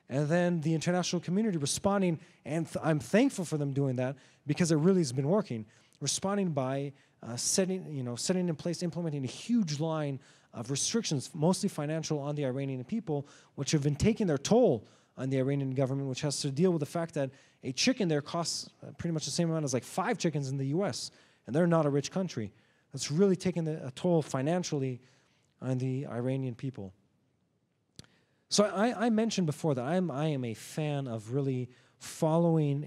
And then the international community responding, and I'm thankful for them doing that because it really has been working. Responding by setting in place, implementing a huge line of restrictions, mostly financial, on the Iranian people, which have been taking their toll on the Iranian government, which has to deal with the fact that a chicken there costs pretty much the same amount as like 5 chickens in the U.S., and they're not a rich country. That's really taken a toll financially on the Iranian people. So I mentioned before that I am a fan of really following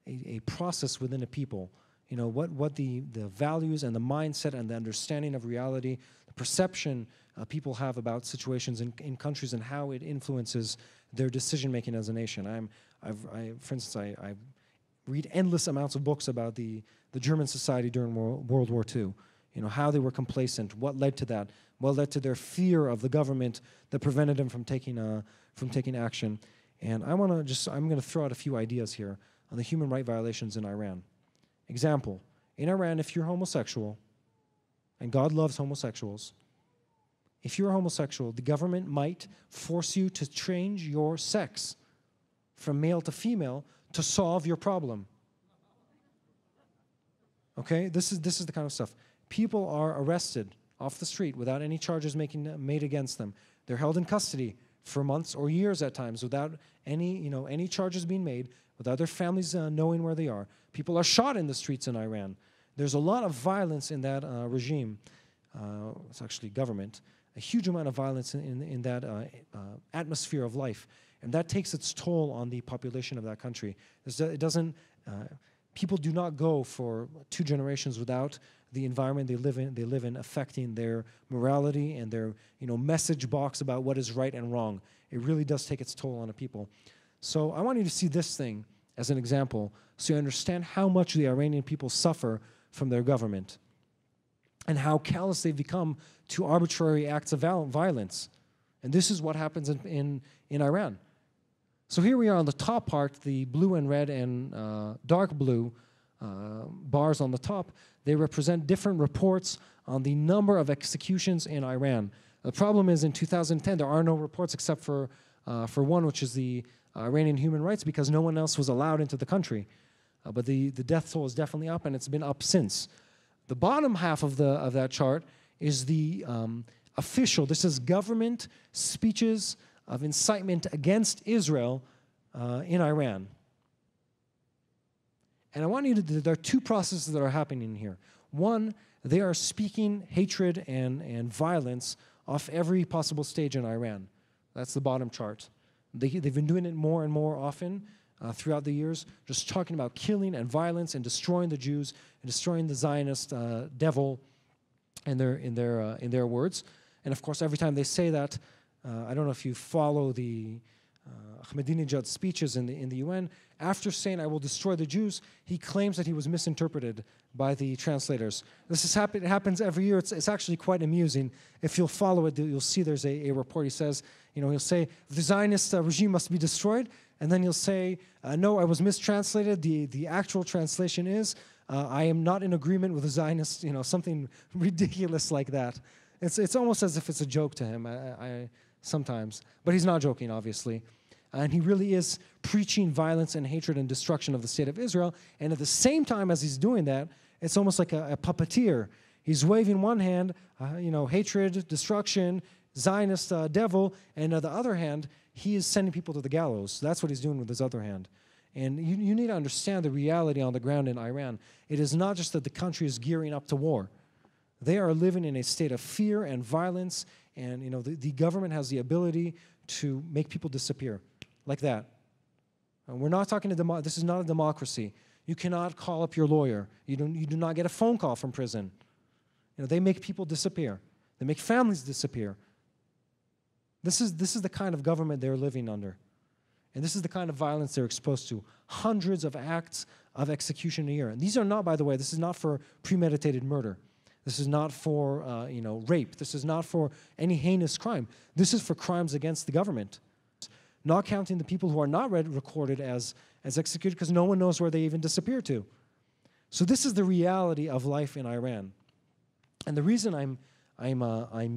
a process within a people. What the values and the mindset and the understanding of reality, the perception people have about situations in countries and how it influences their decision making as a nation. For instance, I read endless amounts of books about the German society during World War II. How they were complacent, what led to that, what led to their fear of the government that prevented them from taking action. And I'm going to throw out a few ideas here on the human rights violations in Iran. Example, in Iran, if you're homosexual, and God loves homosexuals, if you're homosexual, the government might force you to change your sex from male to female to solve your problem. Okay, this is the kind of stuff. People are arrested off the street without any charges made against them. They're held in custody for months or years at times without any charges being made, without their families knowing where they are. People are shot in the streets in Iran. There's a lot of violence in that regime. It's actually government. A huge amount of violence in that atmosphere of life. And that takes its toll on the population of that country. People do not go for 2 generations without the environment they live in affecting their morality and their message box about what is right and wrong. It really does take its toll on the people. So I want you to see this thing as an example so you understand how much the Iranian people suffer from their government and how callous they've become to arbitrary acts of violence. And this is what happens in Iran. So here we are on the top part, the blue and red and dark blue bars on the top. They represent different reports on the number of executions in Iran. The problem is in 2010, there are no reports except for one, which is the Iranian human rights, because no one else was allowed into the country. But the death toll is definitely up, and it's been up since. The bottom half of that chart is the official. This is government speeches of incitement against Israel in Iran. And I want you to, there are 2 processes that are happening here. One, they are speaking hatred and violence off every possible stage in Iran. That's the bottom chart. They've been doing it more and more often throughout the years, just talking about killing and violence and destroying the Jews and destroying the Zionist devil in their words. And of course, every time they say that, I don't know if you follow the Ahmadinejad speeches in the UN. After saying, "I will destroy the Jews," he claims that he was misinterpreted by the translators. It happens every year. It's actually quite amusing. If you'll follow it, you'll see there's a report. He says, he'll say, "The Zionist regime must be destroyed," and then he'll say, "No, I was mistranslated. The actual translation is, I am not in agreement with the Zionists," something ridiculous like that. It's almost as if it's a joke to him sometimes. But he's not joking, obviously. And he really is preaching violence and hatred and destruction of the state of Israel. And at the same time as he's doing that, it's almost like a puppeteer. He's waving one hand, hatred, destruction, Zionist devil, and on the other hand, he is sending people to the gallows. That's what he's doing with his other hand. And you need to understand the reality on the ground in Iran. It is not just that the country is gearing up to war. They are living in a state of fear and violence, and the government has the ability to make people disappear like that. We're not talking to this is not a democracy. You cannot call up your lawyer. You do not get a phone call from prison. They make people disappear. They make families disappear. This is the kind of government they're living under. And this is the kind of violence they're exposed to. Hundreds of acts of execution a year. And these are not, by the way, this is not for premeditated murder. This is not for, rape. This is not for any heinous crime. This is for crimes against the government. Not counting the people who are not recorded as executed because no one knows where they even disappear to. So this is the reality of life in Iran. And the reason I'm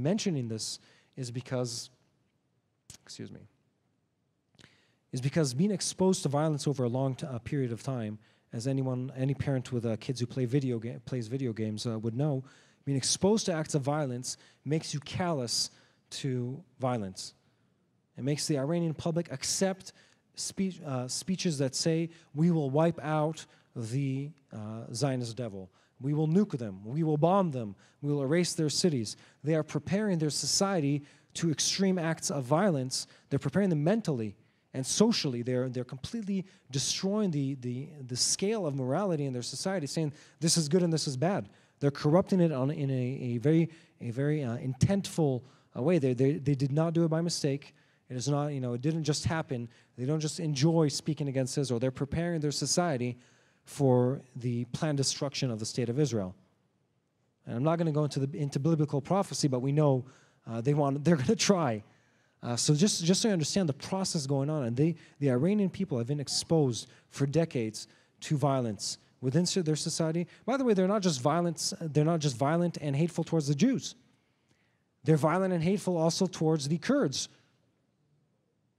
mentioning this is because, being exposed to violence over a long period of time, as any parent with kids who plays video games would know, being exposed to acts of violence makes you callous to violence. It makes the Iranian public accept speeches that say, "We will wipe out the Zionist devil. We will nuke them. We will bomb them. We will erase their cities." They are preparing their society to extreme acts of violence. They're preparing them mentally and socially. They're completely destroying the scale of morality in their society, saying this is good and this is bad. They're corrupting it in a very intentful way. They did not do it by mistake. It is not, it didn't just happen. They don't just enjoy speaking against Israel. They're preparing their society for the planned destruction of the state of Israel. And I'm not going to go into biblical prophecy, but we know they're going to try. So just so you understand the process going on, and the Iranian people have been exposed for decades to violence within their society. By the way, they're not just violent and hateful towards the Jews. They're violent and hateful also towards the Kurds.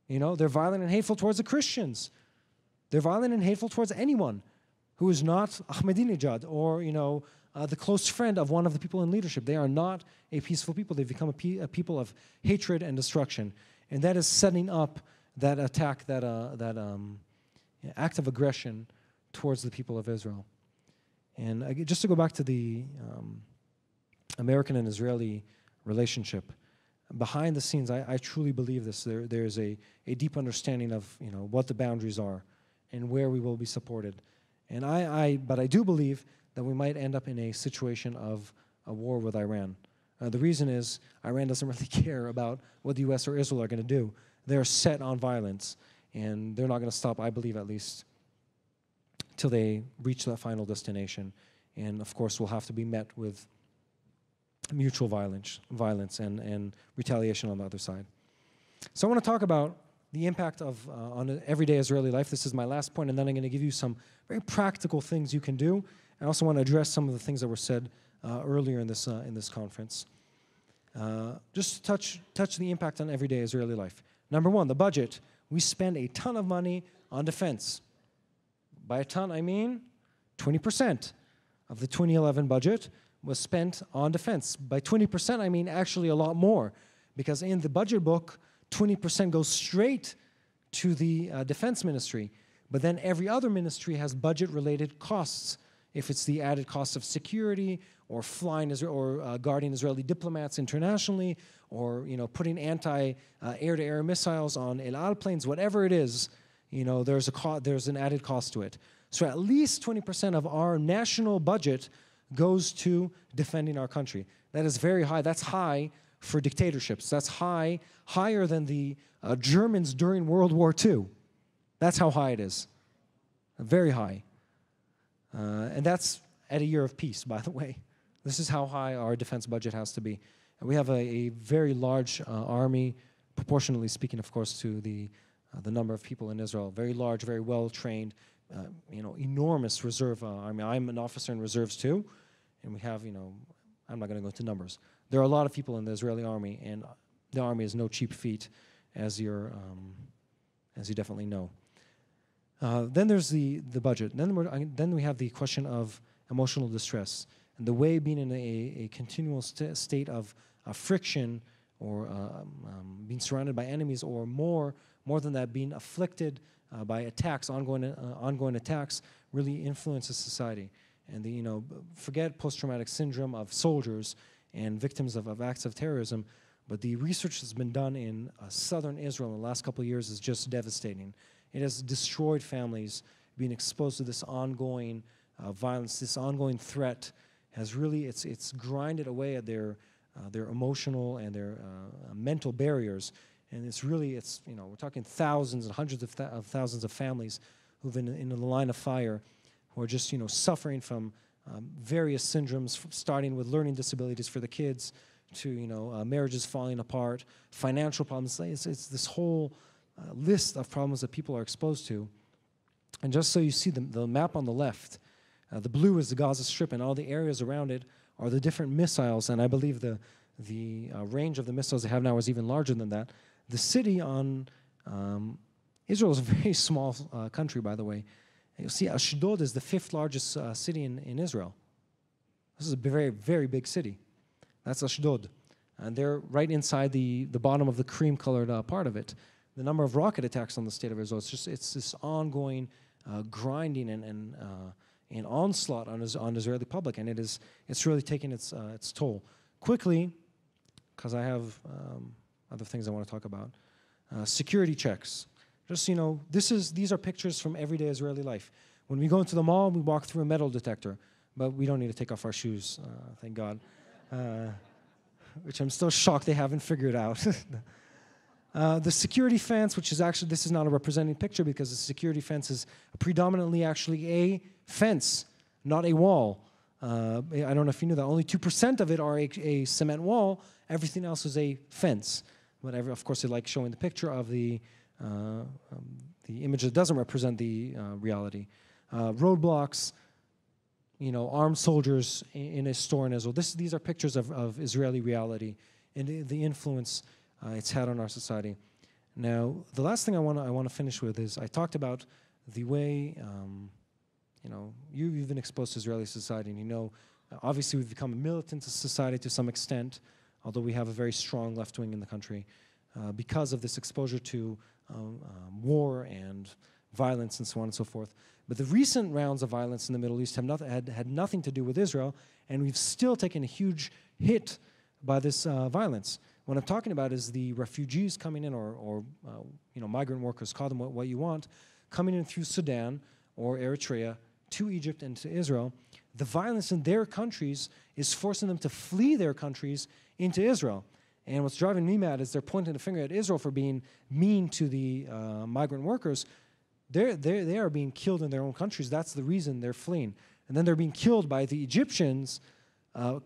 They're violent and hateful towards the Christians. They're violent and hateful towards anyone who is not Ahmadinejad or, the close friend of one of the people in leadership. They are not a peaceful people. They've become a people of hatred and destruction. and that is setting up that attack, that act of aggression towards the people of Israel. And just to go back to the American and Israeli relationship, behind the scenes, I truly believe this. There's a deep understanding of what the boundaries are and where we will be supported. And but I do believe that we might end up in a situation of a war with Iran. The reason is Iran doesn't really care about what the U.S. or Israel are going to do. They're set on violence, and they're not going to stop, I believe at least, till they reach that final destination. And of course, we'll have to be met with mutual violence and retaliation on the other side. So I want to talk about the impact of on everyday Israeli life. This is my last point, and then I'm going to give you some very practical things you can do. I also want to address some of the things that were said earlier in this conference. Just touch the impact on everyday Israeli life. Number one, the budget. We spend a ton of money on defense. By a ton, I mean 20% of the 2011 budget was spent on defense. By 20%, I mean actually a lot more, because in the budget book, 20% goes straight to the defense ministry, but then every other ministry has budget-related costs. If it's the added cost of security, or flying or guarding Israeli diplomats internationally, or putting anti-air-to-air missiles on El Al planes, whatever it is, there's an added cost to it. So at least 20% of our national budget goes to defending our country. That is very high. That's high for dictatorships. That's higher than the Germans during World War II. That's how high it is. Very high. And that's at a year of peace, by the way. This is how high our defense budget has to be. And we have a very large army, proportionally speaking, of course, to the number of people in Israel. Very large, very well-trained, enormous reserve army. I'm an officer in reserves too, and we have, I'm not going to go into numbers. There are a lot of people in the Israeli army, and the army is no cheap feat, as you definitely know. Then there's the budget. Then we have the question of emotional distress, and the way being in a continual state of friction, or being surrounded by enemies, or more than that, being afflicted by attacks, ongoing attacks, really influences society. And forget post-traumatic syndrome of soldiers and victims of acts of terrorism, but the research that's been done in southern Israel in the last couple of years is just devastating. It has destroyed families. Being exposed to this ongoing violence, this ongoing threat, has really it's grinded away at their emotional and their mental barriers. And we're talking thousands and hundreds of thousands of families who've been in the line of fire, who are just suffering from various syndromes, starting with learning disabilities for the kids, to marriages falling apart, financial problems. It's this whole list of problems that people are exposed to. And just so you see the map on the left, the blue is the Gaza Strip, and all the areas around it are the different missiles. And I believe the range of the missiles they have now is even larger than that. The city on Israel is a very small country, by the way. You'll see Ashdod is the 5th largest city in Israel. This is a very, very big city. That's Ashdod. And they're right inside the bottom of the cream-colored part of it. The number of rocket attacks on the state of Israel, it's this ongoing grinding and onslaught on the Israeli public, and it's really taking its toll. Quickly, because I have other things I want to talk about. Security checks. Just these are pictures from everyday Israeli life. When we go into the mall, we walk through a metal detector, but we don't need to take off our shoes, thank God. Which I'm still shocked they haven't figured out. The security fence, which is actually, this is not a representing picture because the security fence is predominantly actually a fence, not a wall. I don't know if you knew that. Only 2% of it are a cement wall. Everything else is a fence. Whatever. Of course, they like showing the picture of the image that doesn't represent the reality. Roadblocks, armed soldiers in a store in Israel. These are pictures of Israeli reality and the influence it's had on our society. Now, the last thing I want to finish with is I talked about the way you've been exposed to Israeli society, and obviously we've become a militant society to some extent, although we have a very strong left wing in the country. because of this exposure to war and violence and so on and so forth. But the recent rounds of violence in the Middle East have had nothing to do with Israel, and we've still taken a huge hit by this violence. What I'm talking about is the refugees coming in, or migrant workers, call them what you want, coming in through Sudan or Eritrea to Egypt and to Israel. The violence in their countries is forcing them to flee their countries into Israel. And what's driving me mad is they're pointing the finger at Israel for being mean to the migrant workers. They are being killed in their own countries. That's the reason they're fleeing. And then they're being killed by the Egyptians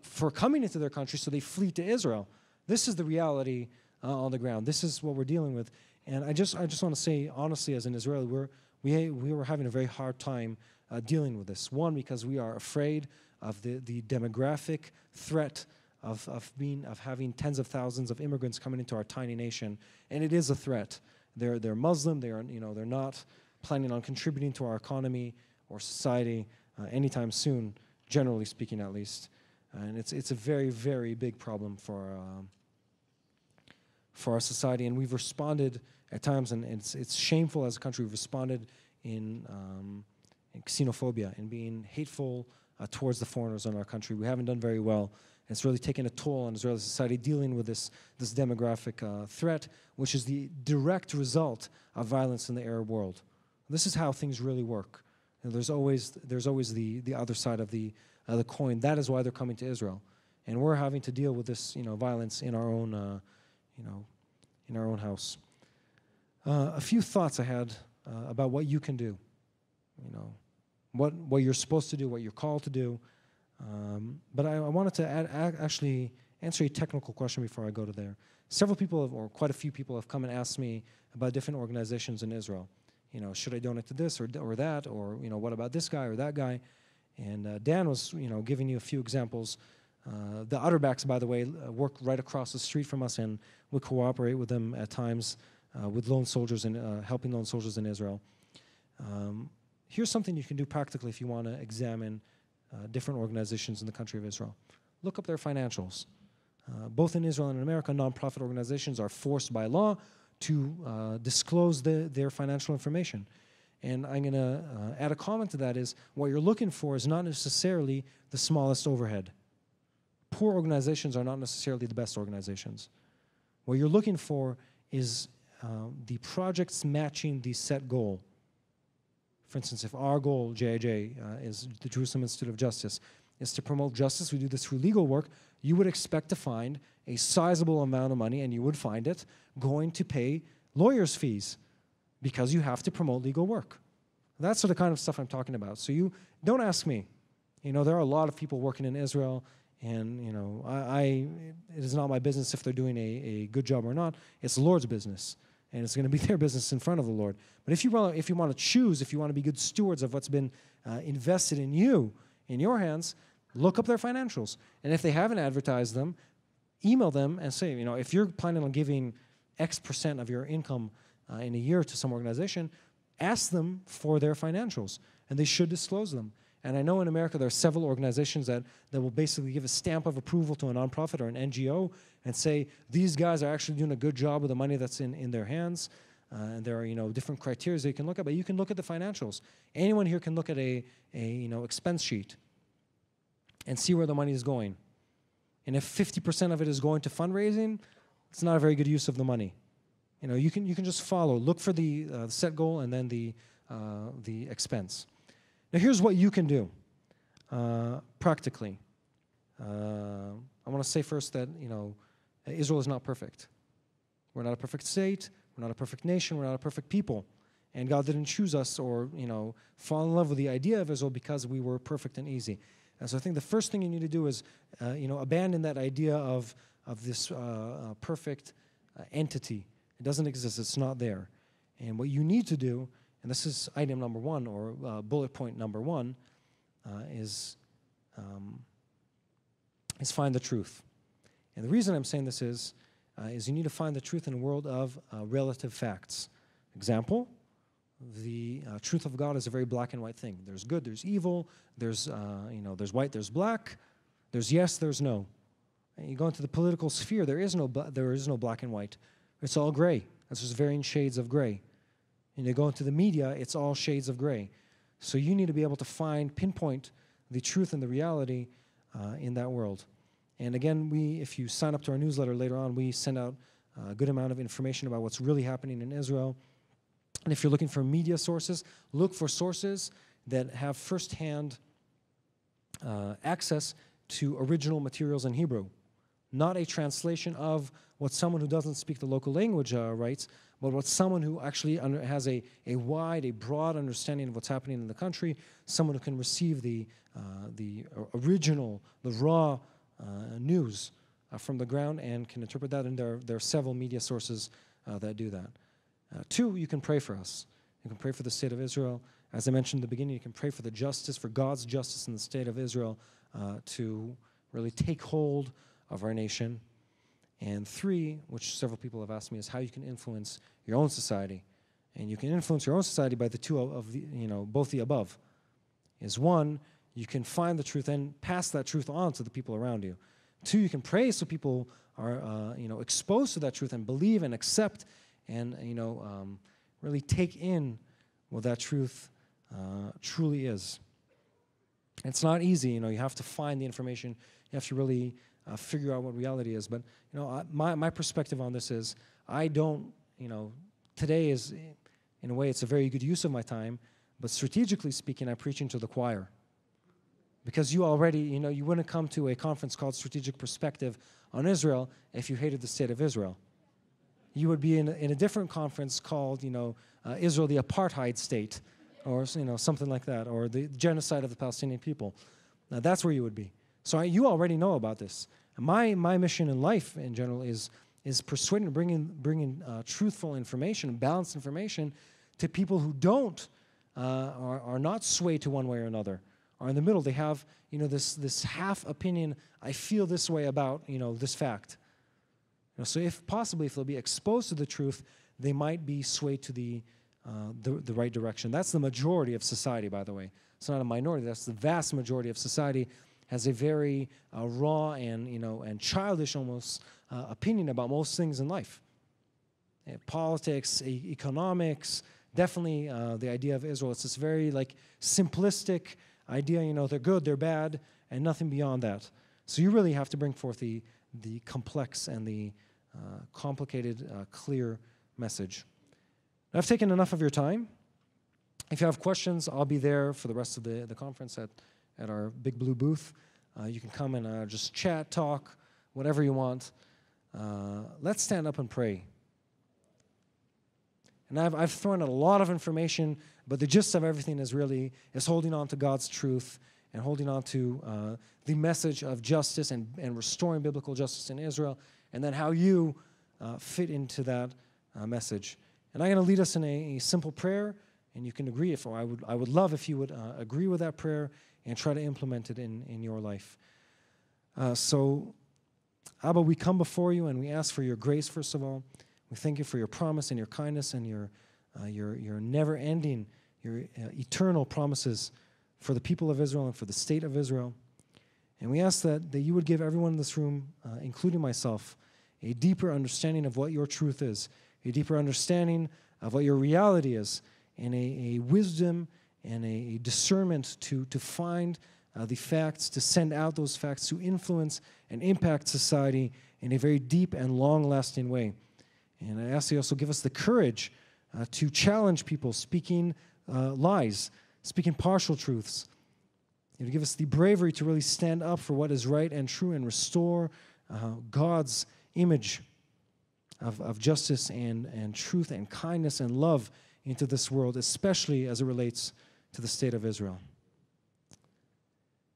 for coming into their country, so they flee to Israel. This is the reality on the ground. This is what we're dealing with. And I just want to say, honestly, as an Israeli, we were having a very hard time dealing with this. One, because we are afraid of the demographic threat of having tens of thousands of immigrants coming into our tiny nation, and it is a threat. They're Muslim. They're not planning on contributing to our economy or society anytime soon, generally speaking, at least. And it's a very, very big problem for our society, and we've responded at times, and it's shameful as a country. We've responded in xenophobia, in being hateful towards the foreigners in our country. We haven't done very well. It's really taken a toll on Israeli society dealing with this demographic threat, which is the direct result of violence in the Arab world. This is how things really work. And there's always the other side of the coin. That is why they're coming to Israel, and we're having to deal with this violence in our own in our own house. A few thoughts I had about what you can do. What you're supposed to do, what you're called to do. But I wanted to actually answer a technical question before I go to there. Several people, or quite a few people, have come and asked me about different organizations in Israel. Should I donate to this or that, or what about this guy or that guy? And Dan was, giving you a few examples. The Utterbacks, by the way, work right across the street from us, and we cooperate with them at times with lone soldiers and helping lone soldiers in Israel. Here's something you can do practically if you want to examine different organizations in the country of Israel. Look up their financials. Both in Israel and in America, nonprofit organizations are forced by law to disclose their financial information. And I'm going to add a comment to that is, what you're looking for is not necessarily the smallest overhead. Poor organizations are not necessarily the best organizations. What you're looking for is the projects matching the set goal. For instance, if our goal, JIJ, is the Jerusalem Institute of Justice, is to promote justice, we do this through legal work, you would expect to find a sizable amount of money, and you would find it going to pay lawyers' fees, because you have to promote legal work. That's the kind of stuff I'm talking about. So you don't ask me. There are a lot of people working in Israel, and it is not my business if they're doing a good job or not. It's the Lord's business, and it's going to be their business in front of the Lord. But if you want to choose, if you want to be good stewards of what's been invested in you, in your hands, look up their financials. And if they haven't advertised them, email them and say, if you're planning on giving X% of your income in a year to some organization, ask them for their financials, and they should disclose them. And I know in America there are several organizations that will basically give a stamp of approval to a nonprofit or an NGO and say, these guys are actually doing a good job with the money that's in their hands. And there are different criteria that you can look at, but you can look at the financials. Anyone here can look at a expense sheet and see where the money is going. And if 50% of it is going to fundraising, it's not a very good use of the money. You can just follow. Look for the set goal and then the expense. Now, here's what you can do practically. I want to say first that Israel is not perfect. We're not a perfect state. We're not a perfect nation. We're not a perfect people. And God didn't choose us or fall in love with the idea of Israel because we were perfect and easy. And so I think the first thing you need to do is abandon that idea of this perfect entity. It doesn't exist. It's not there. And what you need to do, and this is item number one, or bullet point number one, is find the truth. And the reason I'm saying this is you need to find the truth in a world of relative facts. Example, the truth of God is a very black and white thing. There's good, there's evil, there's white, there's black, there's yes, there's no. And you go into the political sphere, there is no black and white. It's all gray. It's just varying shades of gray. And you go into the media, it's all shades of gray. So you need to be able to pinpoint the truth and the reality in that world. And again, if you sign up to our newsletter later on, we send out a good amount of information about what's really happening in Israel. And if you're looking for media sources, look for sources that have firsthand access to original materials in Hebrew. Not a translation of what someone who doesn't speak the local language writes, but what someone who actually has a broad understanding of what's happening in the country, someone who can receive the original, the raw news from the ground and can interpret that, and there are several media sources that do that. 2, you can pray for us. You can pray for the state of Israel. As I mentioned in the beginning, you can pray for the justice, for God's justice in the state of Israel to really take hold of our nation. And 3, which several people have asked me, is how you can influence your own society. And you can influence your own society by the two of the, both the above. Is 1, you can find the truth and pass that truth on to the people around you. 2, you can pray so people are, exposed to that truth and believe and accept and, really take in what that truth truly is. It's not easy, you have to find the information. You have to really figure out what reality is. But, my perspective on this is I don't, today is, in a way, it's a very good use of my time, but strategically speaking, I'm preaching to the choir. Because you already, you wouldn't come to a conference called Strategic Perspective on Israel if you hated the state of Israel. You would be in a different conference called, Israel, the apartheid state, or, something like that, or the genocide of the Palestinian people. Now, that's where you would be. So you already know about this. My mission in life, in general, is persuading, bringing truthful information, balanced information to people who are not swayed to one way or another, are in the middle. They have, this half opinion. I feel this way about, this fact. So if they'll be exposed to the truth, they might be swayed to the right direction. That's the majority of society, by the way. It's not a minority. That's the vast majority of society. Has a very raw and childish almost opinion about most things in life. Politics, economics, definitely the idea of Israel. It's this very simplistic idea. They're good, they're bad, and nothing beyond that. So you really have to bring forth the complex and the complicated, clear message. I've taken enough of your time. If you have questions, I'll be there for the rest of the conference at our big blue booth. You can come and just chat, talk, whatever you want. Let's stand up and pray. And I've thrown out a lot of information, but the gist of everything is holding on to God's truth and holding on to the message of justice and restoring biblical justice in Israel, and then how you fit into that message. And I'm going to lead us in a simple prayer, and you can agree. I would love if you would agree with that prayer and try to implement it in your life. So, Abba, we come before you and we ask for your grace, first of all. We thank you for your promise and your kindness and your never-ending, your eternal promises for the people of Israel and for the state of Israel. And we ask that you would give everyone in this room, including myself, a deeper understanding of what your truth is, a deeper understanding of what your reality is, and a wisdom and a discernment to find the facts, to send out those facts, to influence and impact society in a very deep and long-lasting way. And I ask you also give us the courage to challenge people speaking lies, speaking partial truths. You give us the bravery to really stand up for what is right and true and restore God's image of justice and truth and kindness and love into this world, especially as it relates to the state of Israel.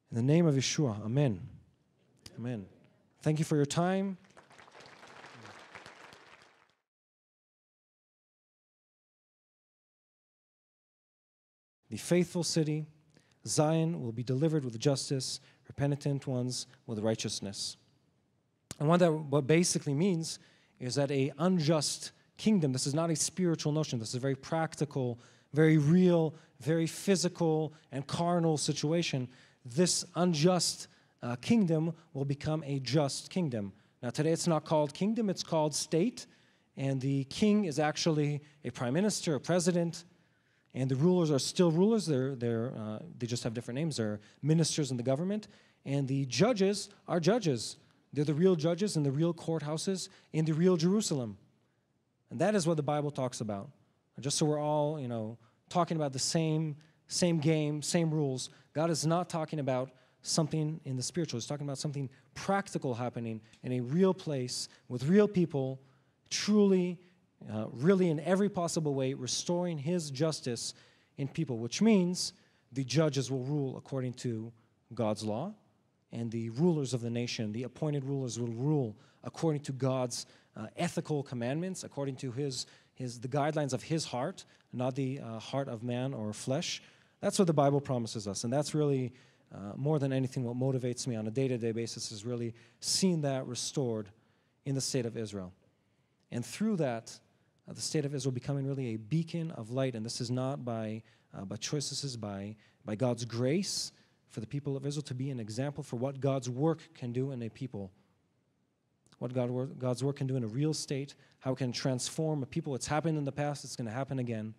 In the name of Yeshua, amen. Amen. Thank you for your time. The faithful city, Zion, will be delivered with justice, her penitent ones with righteousness. And what basically means is that an unjust kingdom, this is not a spiritual notion, this is a very practical, very real, very physical and carnal situation. This unjust kingdom will become a just kingdom. Now today it's not called kingdom, it's called state, and the king is actually a prime minister, a president, and the rulers are still rulers. They just have different names. They're ministers in the government, and the judges are judges. They're the real judges in the real courthouses in the real Jerusalem. And that is what the Bible talks about. Just so we're all, talking about the same game, same rules. God is not talking about something in the spiritual. He's talking about something practical happening in a real place with real people, truly, really in every possible way, restoring His justice in people, which means the judges will rule according to God's law, and the rulers of the nation, the appointed rulers, will rule according to God's ethical commandments, according to the guidelines of His heart, not the heart of man or flesh. That's what the Bible promises us, and that's really more than anything what motivates me on a day-to-day basis, is really seeing that restored in the state of Israel. And through that, the state of Israel becoming really a beacon of light, and this is not by choice, this is by God's grace for the people of Israel to be an example for what God's work can do in a people. What God's work can do in a real state, how it can transform a people. It's happened in the past, it's going to happen again.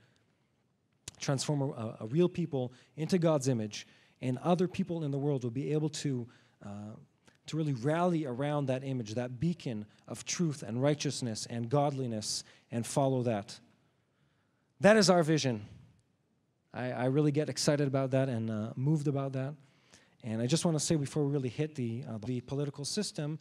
Transform a real people into God's image, and other people in the world will be able to really rally around that image, that beacon of truth and righteousness and godliness, and follow that. That is our vision. I really get excited about that and moved about that. And I just want to say before we really hit the political system,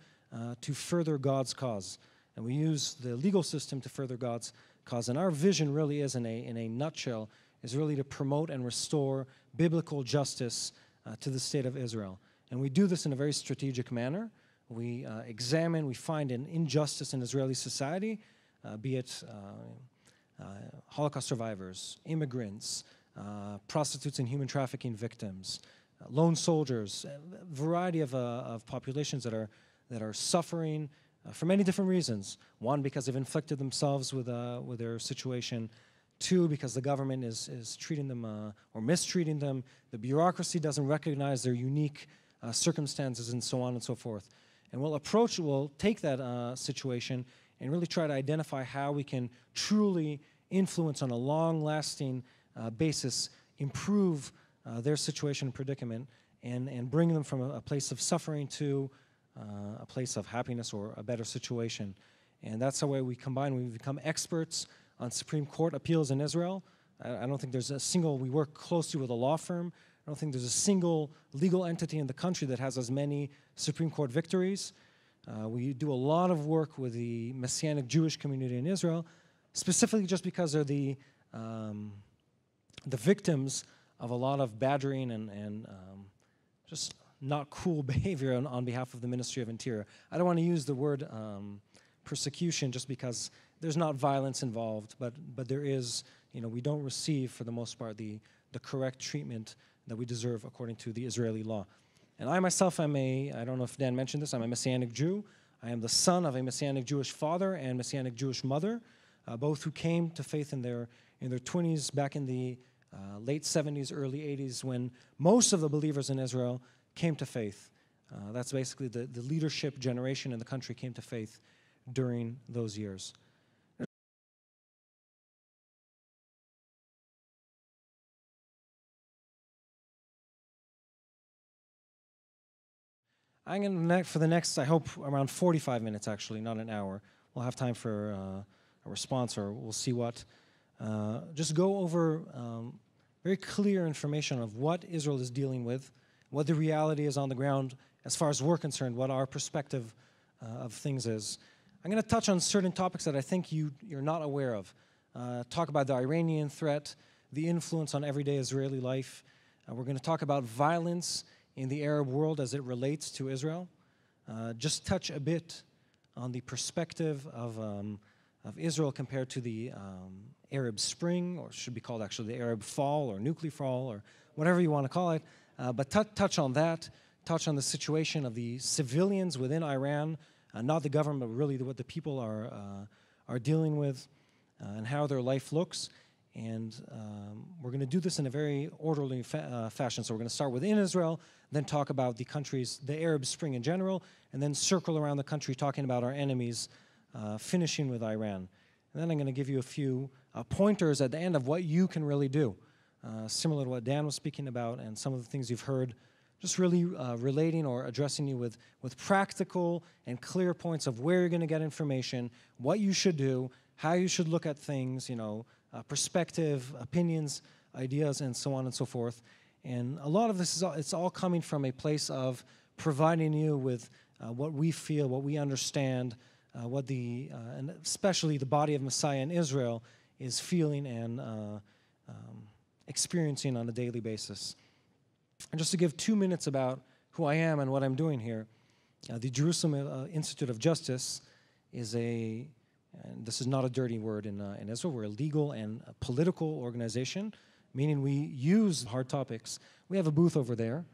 to further God's cause. And we use the legal system to further God's cause. And our vision really is, in a nutshell, is really to promote and restore biblical justice to the state of Israel. And we do this in a very strategic manner. We examine, we find an injustice in Israeli society, be it Holocaust survivors, immigrants, prostitutes and human trafficking victims, lone soldiers, a variety of populations that are suffering for many different reasons. One, because they've inflicted themselves with their situation. Two, because the government is treating them or mistreating them. The bureaucracy doesn't recognize their unique circumstances, and so on and so forth. And we'll take that situation and really try to identify how we can truly influence on a long-lasting basis, improve their situation and predicament, and bring them from a place of suffering to a place of happiness or a better situation. And that's the way we combine. We become experts on Supreme Court appeals in Israel. I don't think there's we work closely with a law firm. I don't think there's a single legal entity in the country that has as many Supreme Court victories. We do a lot of work with the Messianic Jewish community in Israel, specifically just because they're the victims of a lot of badgering and just not cool behavior on behalf of the Ministry of Interior. I don't want to use the word persecution just because there's not violence involved, but there is, we don't receive, for the most part, the correct treatment that we deserve according to the Israeli law. And I myself am I don't know if Dan mentioned this, I'm a Messianic Jew. I am the son of a Messianic Jewish father and Messianic Jewish mother, both who came to faith in their 20s back in the late 70s, early 80s, when most of the believers in Israel came to faith. That's basically the leadership generation in the country came to faith during those years. I'm going to, for the next, I hope, around 45 minutes, actually, not an hour. We'll have time for a response, or we'll see what. Just go over very clear information of what Israel is dealing with, what the reality is on the ground as far as we're concerned, what our perspective of things is. I'm going to touch on certain topics that I think you're not aware of. Talk about the Iranian threat, the influence on everyday Israeli life. We're going to talk about violence in the Arab world as it relates to Israel. Just touch a bit on the perspective of Israel compared to the Arab Spring, or should be called actually the Arab Fall or Nuclear Fall, or whatever you want to call it. But touch on that, touch on the situation of the civilians within Iran, not the government, but really what the people are dealing with, and how their life looks. And we're going to do this in a very orderly fashion. So we're going to start within Israel, then talk about the countries, the Arab Spring in general, and then circle around the country talking about our enemies, finishing with Iran. And then I'm going to give you a few pointers at the end of what you can really do, similar to what Dan was speaking about and some of the things you've heard, just really relating or addressing you with practical and clear points of where you're going to get information, what you should do, how you should look at things, perspective, opinions, ideas, and so on and so forth. And a lot of this it's all coming from a place of providing you with what we feel, what we understand, what and especially the body of Messiah in Israel is feeling and experiencing on a daily basis. And just to give 2 minutes about who I am and what I'm doing here, the Jerusalem Institute of Justice is and this is not a dirty word in Israel, we're a legal and a political organization, meaning we use hard topics. We have a booth over there.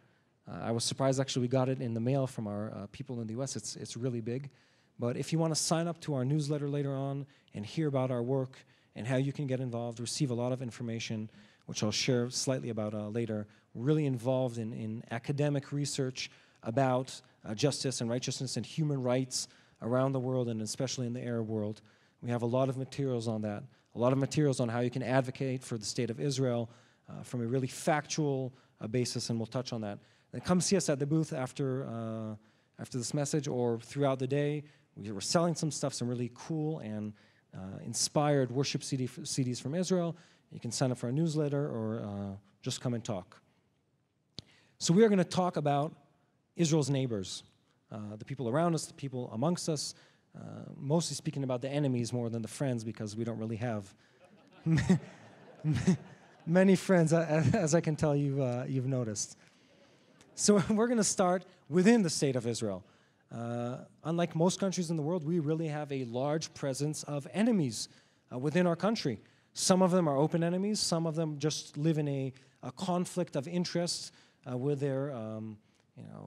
I was surprised, actually, we got it in the mail from our people in the U.S. It's really big. But if you want to sign up to our newsletter later on and hear about our work and how you can get involved, receive a lot of information, which I'll share slightly about later, we're really involved in academic research about justice and righteousness and human rights around the world, and especially in the Arab world. We have a lot of materials on that, a lot of materials on how you can advocate for the state of Israel from a really factual basis, and we'll touch on that. Then come see us at the booth after this message or throughout the day. We're selling some stuff, some really cool and inspired worship CDs from Israel. You can sign up for a newsletter or just come and talk. So we are going to talk about Israel's neighbors, the people around us, the people amongst us, mostly speaking about the enemies more than the friends, because we don't really have many friends, as I can tell you've noticed. So we're going to start within the state of Israel. Unlike most countries in the world, we really have a large presence of enemies within our country. Some of them are open enemies. Some of them just live in a conflict of interest with their,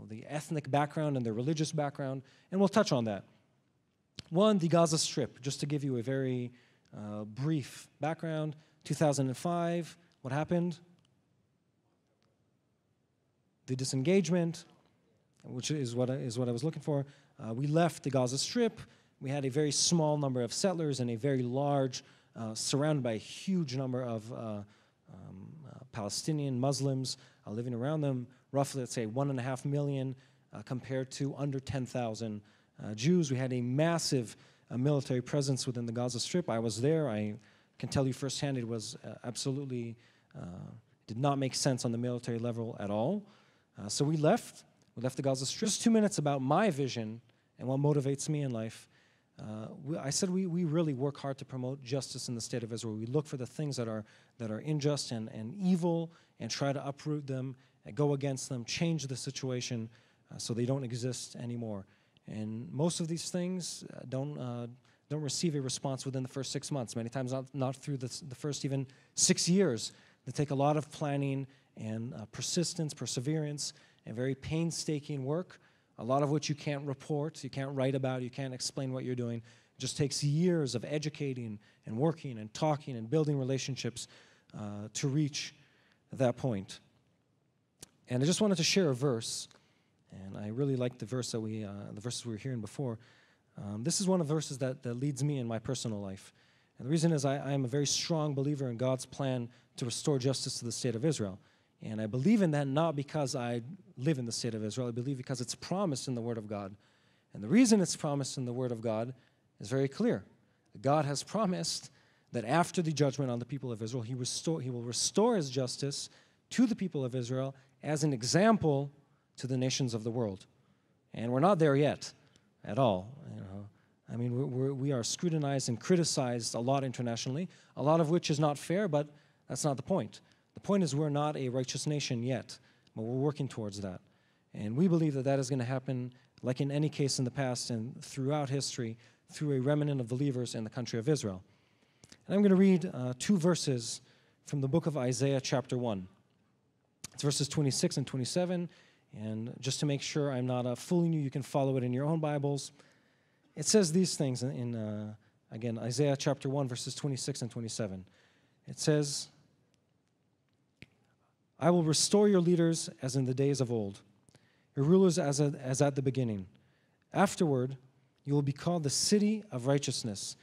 the ethnic background and their religious background, and we'll touch on that. One, the Gaza Strip, just to give you a very brief background. 2005, what happened? The disengagement, which is what I was looking for. We left the Gaza Strip. We had a very small number of settlers and a very large, surrounded by a huge number of Palestinian Muslims living around them, roughly, let's say, 1.5 million compared to under 10,000 Jews. We had a massive military presence within the Gaza Strip. I was there. I can tell you firsthand it was absolutely, did not make sense on the military level at all. So we left the Gaza Strip. Just 2 minutes about my vision and what motivates me in life. I said we really work hard to promote justice in the state of Israel. We look for the things that are unjust and evil and try to uproot them and go against them, change the situation so they don't exist anymore. And most of these things don't receive a response within the first 6 months. Many times not through the first even 6 years. They take a lot of planning and persistence, perseverance, and very painstaking work, a lot of which you can't report, you can't write about, you can't explain what you're doing. It just takes years of educating and working and talking and building relationships to reach that point. And I just wanted to share a verse, and I really like the verse that the verses we were hearing before. This is one of the verses that leads me in my personal life. And the reason is I am a very strong believer in God's plan to restore justice to the state of Israel. And I believe in that not because I live in the state of Israel. I believe because it's promised in the Word of God. And the reason it's promised in the Word of God is very clear. God has promised that after the judgment on the people of Israel, He will restore His justice to the people of Israel as an example to the nations of the world. And we're not there yet at all. I mean, we are scrutinized and criticized a lot internationally, a lot of which is not fair, but that's not the point. The point is we're not a righteous nation yet, but we're working towards that. And we believe that is going to happen, like in any case in the past and throughout history, through a remnant of believers in the country of Israel. And I'm going to read 2 verses from the book of Isaiah chapter 1. It's verses 26 and 27, and just to make sure I'm not fooling you, you can follow it in your own Bibles. It says these things in again, Isaiah chapter 1, verses 26 and 27. It says, I will restore your leaders as in the days of old, your rulers as at the beginning. Afterward, you will be called the city of righteousness,